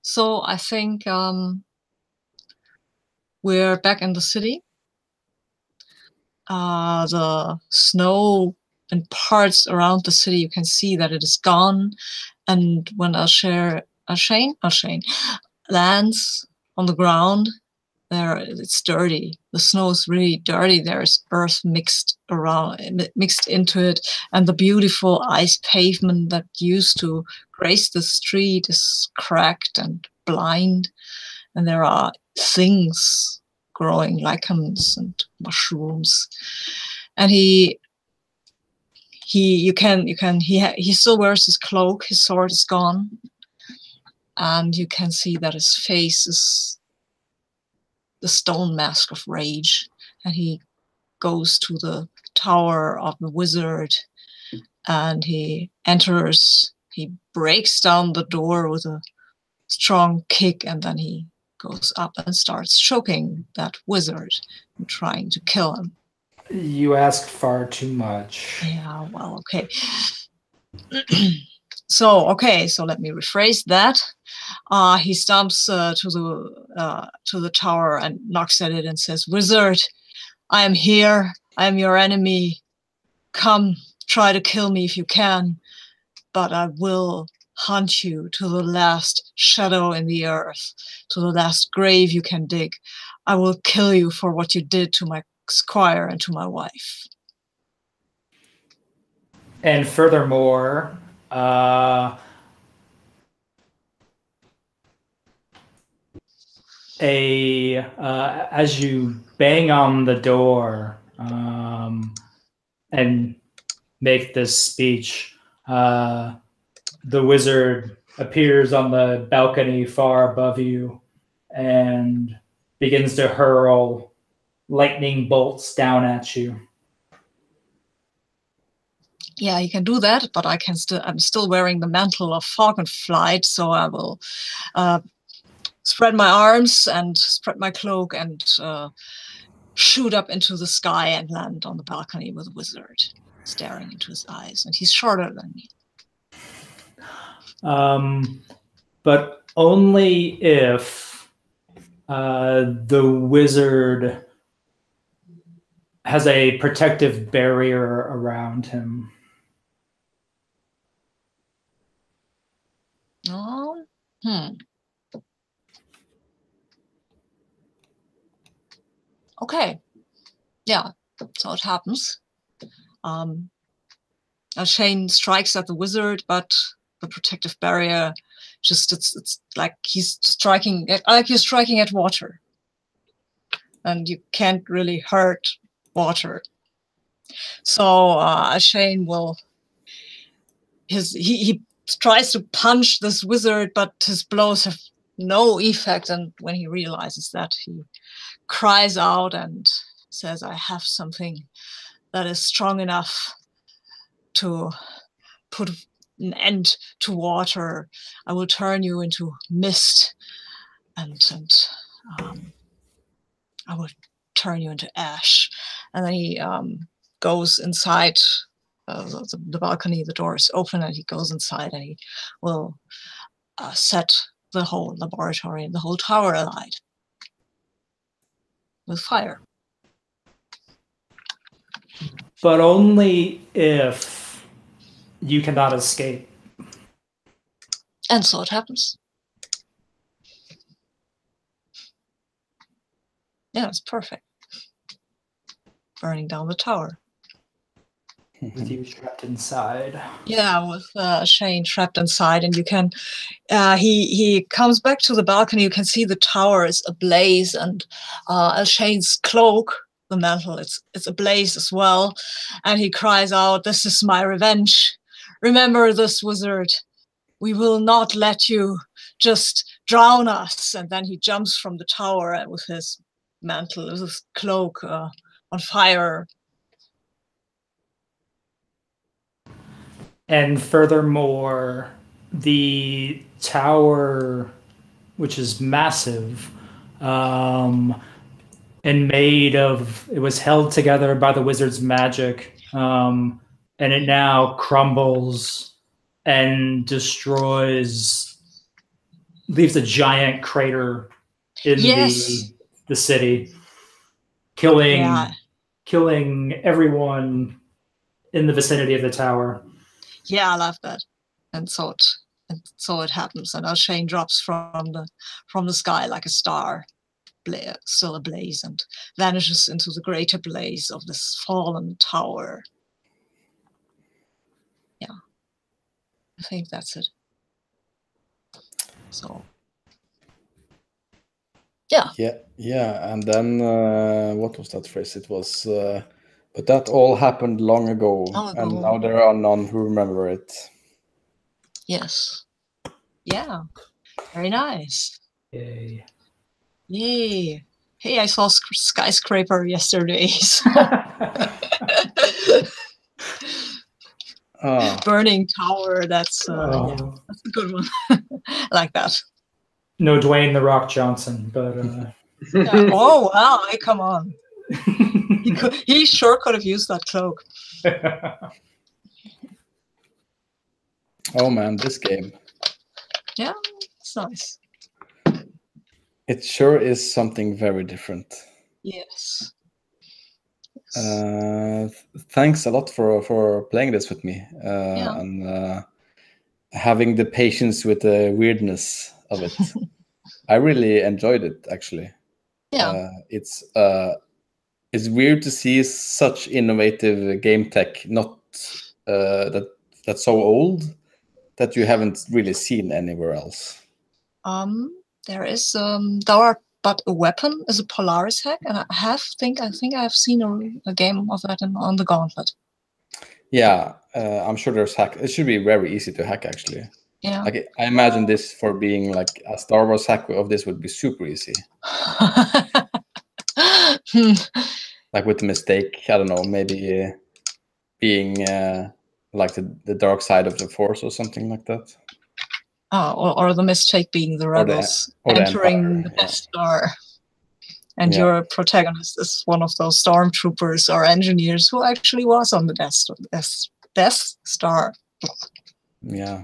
So I think we're back in the city. The snow and parts around the city, you can see that it is gone. And when Ashane lands on the ground, it's dirty. The snow is really dirty. There's earth mixed into it, and the beautiful ice pavement that used to grace the street is cracked and blind, and there are things growing, lichens and mushrooms. And he still wears his cloak. His sword is gone, and you can see that his face is the stone mask of rage. And he goes to the tower of the wizard, and he enters. He breaks down the door with a strong kick, and then he goes up and starts choking that wizard and trying to kill him. You ask far too much. Yeah, well, okay. So let me rephrase that. He stomps to the tower and knocks at it and says, "Wizard, I am here. I am your enemy. Come, try to kill me if you can, but I will hunt you to the last shadow in the earth, to the last grave you can dig. I will kill you for what you did to my squire and to my wife." And furthermore, as you bang on the door and make this speech, the wizard appears on the balcony far above you and begins to hurl lightning bolts down at you. Yeah, he can do that, but I'm still wearing the mantle of falcon flight, so I will spread my arms and spread my cloak and shoot up into the sky and land on the balcony with the wizard staring into his eyes. And he's shorter than me. But only if the wizard has a protective barrier around him. Oh, Okay. Yeah, so it happens. Shane strikes at the wizard, but the protective barrier just it's like he's striking like you're striking at water. And you can't really hurt water. So Shane will he tries to punch this wizard, but his blows have no effect. And when he realizes that, he cries out and says, I have something that is strong enough to put an end to water. I will turn you into mist, and I will turn you into ash. And then he goes inside the balcony. The door is open, and he goes inside, and he will set the whole laboratory and the whole tower alight with fire. But only if you cannot escape. And so it happens. Yeah, it's perfect. Burning down the tower. With you trapped inside. Yeah, with Shane trapped inside, and you can. He comes back to the balcony. You can see the tower is ablaze, and Shane's cloak, the mantle, it's ablaze as well. And he cries out, "This is my revenge. Remember this, wizard. We will not let you just drown us." And then he jumps from the tower with his mantle, with his cloak on fire. And furthermore, the tower, which is massive, and made of, it was held together by the wizard's magic, and it now crumbles and destroys, leaves a giant crater in the city, killing everyone in the vicinity of the tower. Yeah, I love that. And so it happens. And Shane drops from the sky like a star, still ablaze, and vanishes into the greater blaze of this fallen tower. Yeah, I think that's it. So, yeah. Yeah. And then what was that phrase? It was, but that all happened long ago, and now there are none who remember it. Yes. Yeah. Very nice. Yay. Yay. Hey, I saw skyscraper yesterday. Burning tower. That's that's a good one. I like that. No Dwayne "The Rock" Johnson, but yeah. Oh wow! Hey, come on. He sure could have used that cloak. Oh man, this game. Yeah, it's nice. It sure is something very different. Yes. Thanks a lot for playing this with me and having the patience with the weirdness of it. I really enjoyed it, actually. Yeah. It's weird to see such innovative game tech, not that's so old that you haven't really seen anywhere else. There is but a weapon is a Polaris hack, and I think I have seen a game of that on the Gauntlet. Yeah, I'm sure there's hack. It should be very easy to hack, actually. Yeah. Like, I imagine this for being like a Star Wars hack of this would be super easy. Like with the mistake, I don't know, maybe being like the dark side of the Force or something like that. Or the mistake being the rebels or the entering Empire, the yeah. Death Star. And Yeah. your protagonist is one of those stormtroopers or engineers who actually was on the Death Star. Yeah.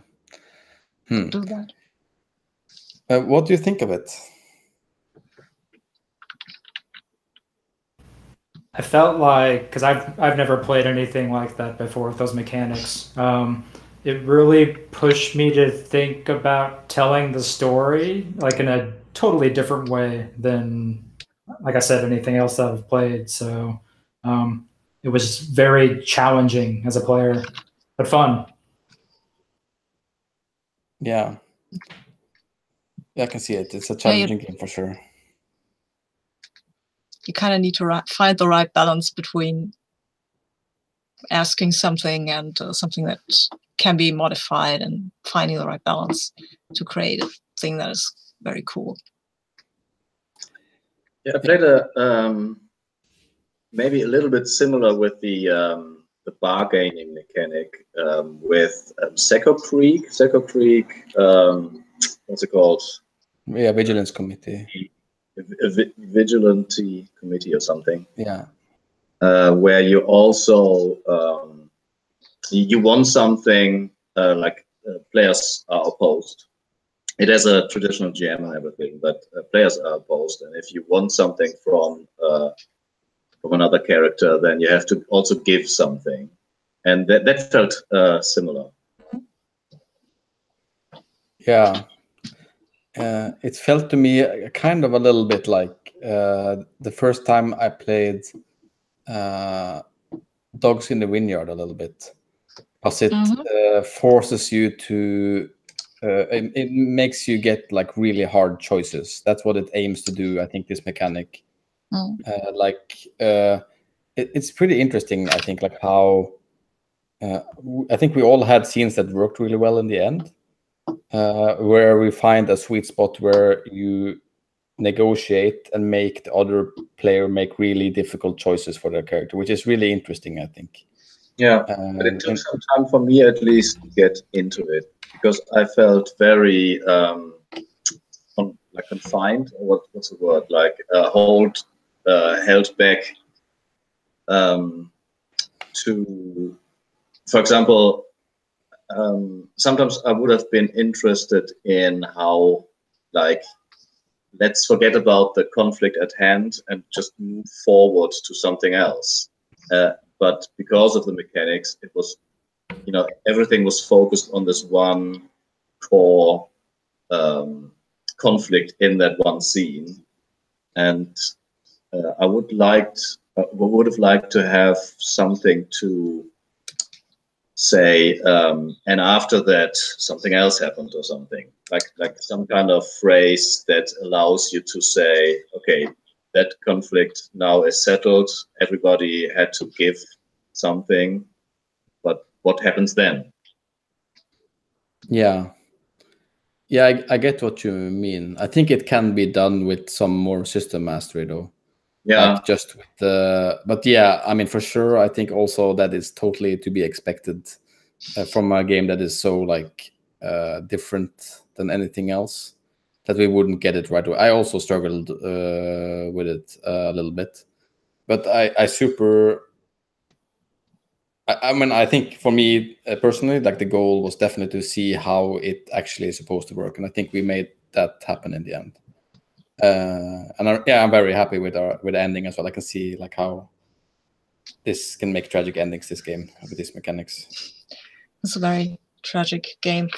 Do that. What do you think of it? I felt like, because I've never played anything like that before with those mechanics. It really pushed me to think about telling the story like in a totally different way than, like I said, anything else that I've played. So it was very challenging as a player, but fun. Yeah. Yeah, I can see it. It's a challenging game for sure. You kind of need to find the right balance between asking something and something that can be modified, and finding the right balance to create a thing that is very cool. Yeah, I played maybe a little bit similar with the bargaining mechanic with Seco Creek. Seco Creek, what's it called? Yeah, Vigilance Committee. Vigilante Committee or something. Yeah. Where you also you want something like players are opposed. It has a traditional GM and everything, but players are opposed, and if you want something from another character, then you have to also give something, and that felt similar. Yeah. It felt to me kind of a little bit like the first time I played Dogs in the Vineyard a little bit, because it forces you to it makes you get like really hard choices. That's what it aims to do, I think, this mechanic. It's pretty interesting, I think, like how I think we all had scenes that worked really well in the end, where we find a sweet spot where you negotiate and make the other player make really difficult choices for their character, which is really interesting, I think. Yeah, but it took some time for me at least to get into it, because I felt very like confined. What's the word? Like held back to, for example, sometimes I would have been interested in how, like, let's forget about the conflict at hand and just move forward to something else. But because of the mechanics, it was, everything was focused on this one core conflict in that one scene. And I would have liked to have something to say, and after that something else happened, or something like some kind of phrase that allows you to say, okay, that conflict now is settled, everybody had to give something, but what happens then? Yeah, I get what you mean. I think it can be done with some more system mastery, though. Yeah, like just with the, but yeah, I mean, for sure, I think also that is totally to be expected from a game that is so like different than anything else, that we wouldn't get it right away. I also struggled with it a little bit, but I mean, I think for me personally, like the goal was definitely to see how it actually is supposed to work, and I think we made that happen in the end. And I'm very happy with the ending as well. I can see like how this can make tragic endings, this game, with these mechanics. It's a very tragic game.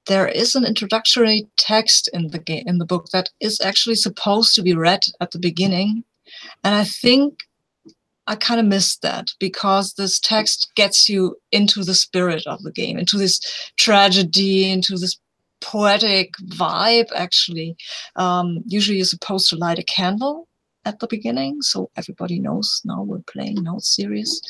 There is an introductory text in the book that is actually supposed to be read at the beginning, and I think I kind of missed that, because this text gets you into the spirit of the game, into this tragedy, into this poetic vibe, actually. Usually you're supposed to light a candle at the beginning, so everybody knows now we're playing, now it's serious.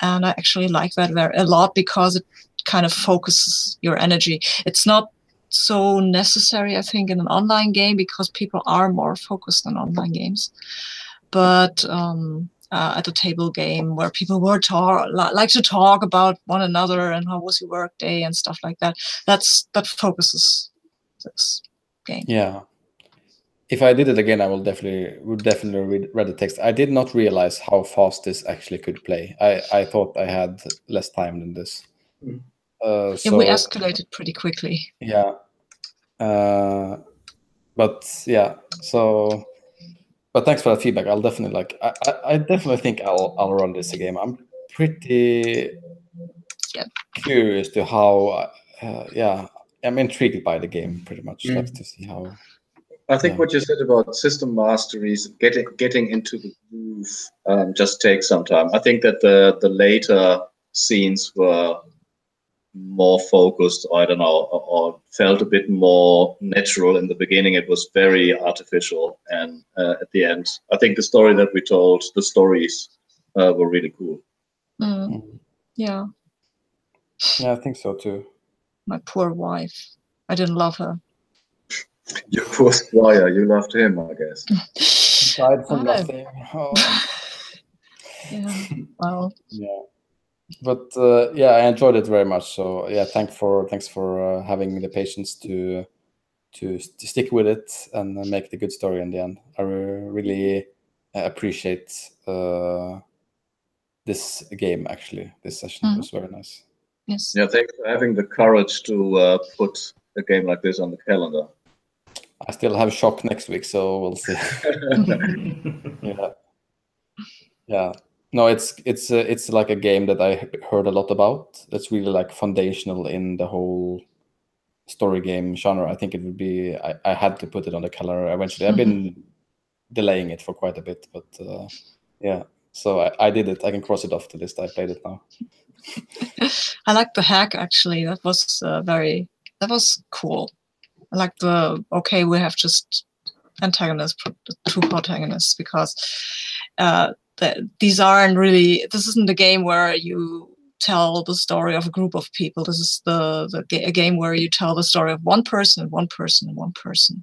And I actually like that a lot, because it kind of focuses your energy. It's not so necessary, I think, in an online game, because people are more focused on online games. But at the table game where people were like to talk about one another and how was your work day and stuff like that. That focuses this game. Yeah. If I did it again, I would definitely read the text. I did not realize how fast this actually could play. I thought I had less time than this. Mm. Yeah, we escalated pretty quickly. Yeah. But yeah, so but thanks for that feedback. I'll definitely I definitely think I'll run this game. I'm pretty curious to how I'm intrigued by the game pretty much. Like to see how. I think what you said about system masteries, getting into the groove, just takes some time. I think that the later scenes were more focused, I don't know, or felt a bit more natural. In the beginning, it was very artificial, and at the end, I think the story that we told, the stories were really cool. Yeah. Yeah, I think so too. My poor wife. I didn't love her. Your poor squire, you loved him, I guess. Died for nothing. Oh. Yeah. Well. Yeah. But yeah, I enjoyed it very much. So yeah, thanks for having the patience to stick with it and make the good story in the end. I really appreciate this game. Actually, this session was very nice. Yes. Yeah, thanks for having the courage to put a game like this on the calendar. I still have Shock next week, so we'll see. Yeah. No, it's like a game that I heard a lot about. That's really like foundational in the whole story game genre. I think it would be. I had to put it on the calendar eventually. I've been delaying it for quite a bit, but yeah. So I did it. I can cross it off the list. I played it now. I like the hack actually. That was cool. I like we have just antagonists, two protagonists, because these aren't really. This isn't a game where you tell the story of a group of people. This is a game where you tell the story of one person and one person and one person.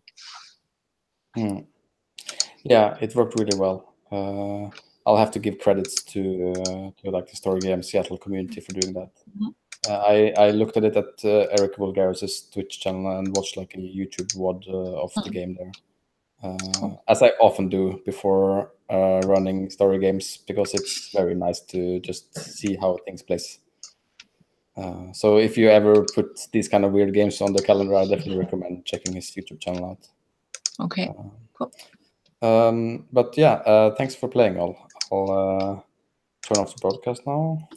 Yeah, it worked really well. I'll have to give credits to like the Story Game Seattle community for doing that. I looked at it at Eric Vulgaris's Twitch channel and watched like a YouTube VOD of the game there, as I often do before running story games, because it's very nice to just see how things place. So if you ever put these kind of weird games on the calendar, I definitely recommend checking his YouTube channel out. Okay, cool. But yeah, thanks for playing all. I'll turn off the broadcast now.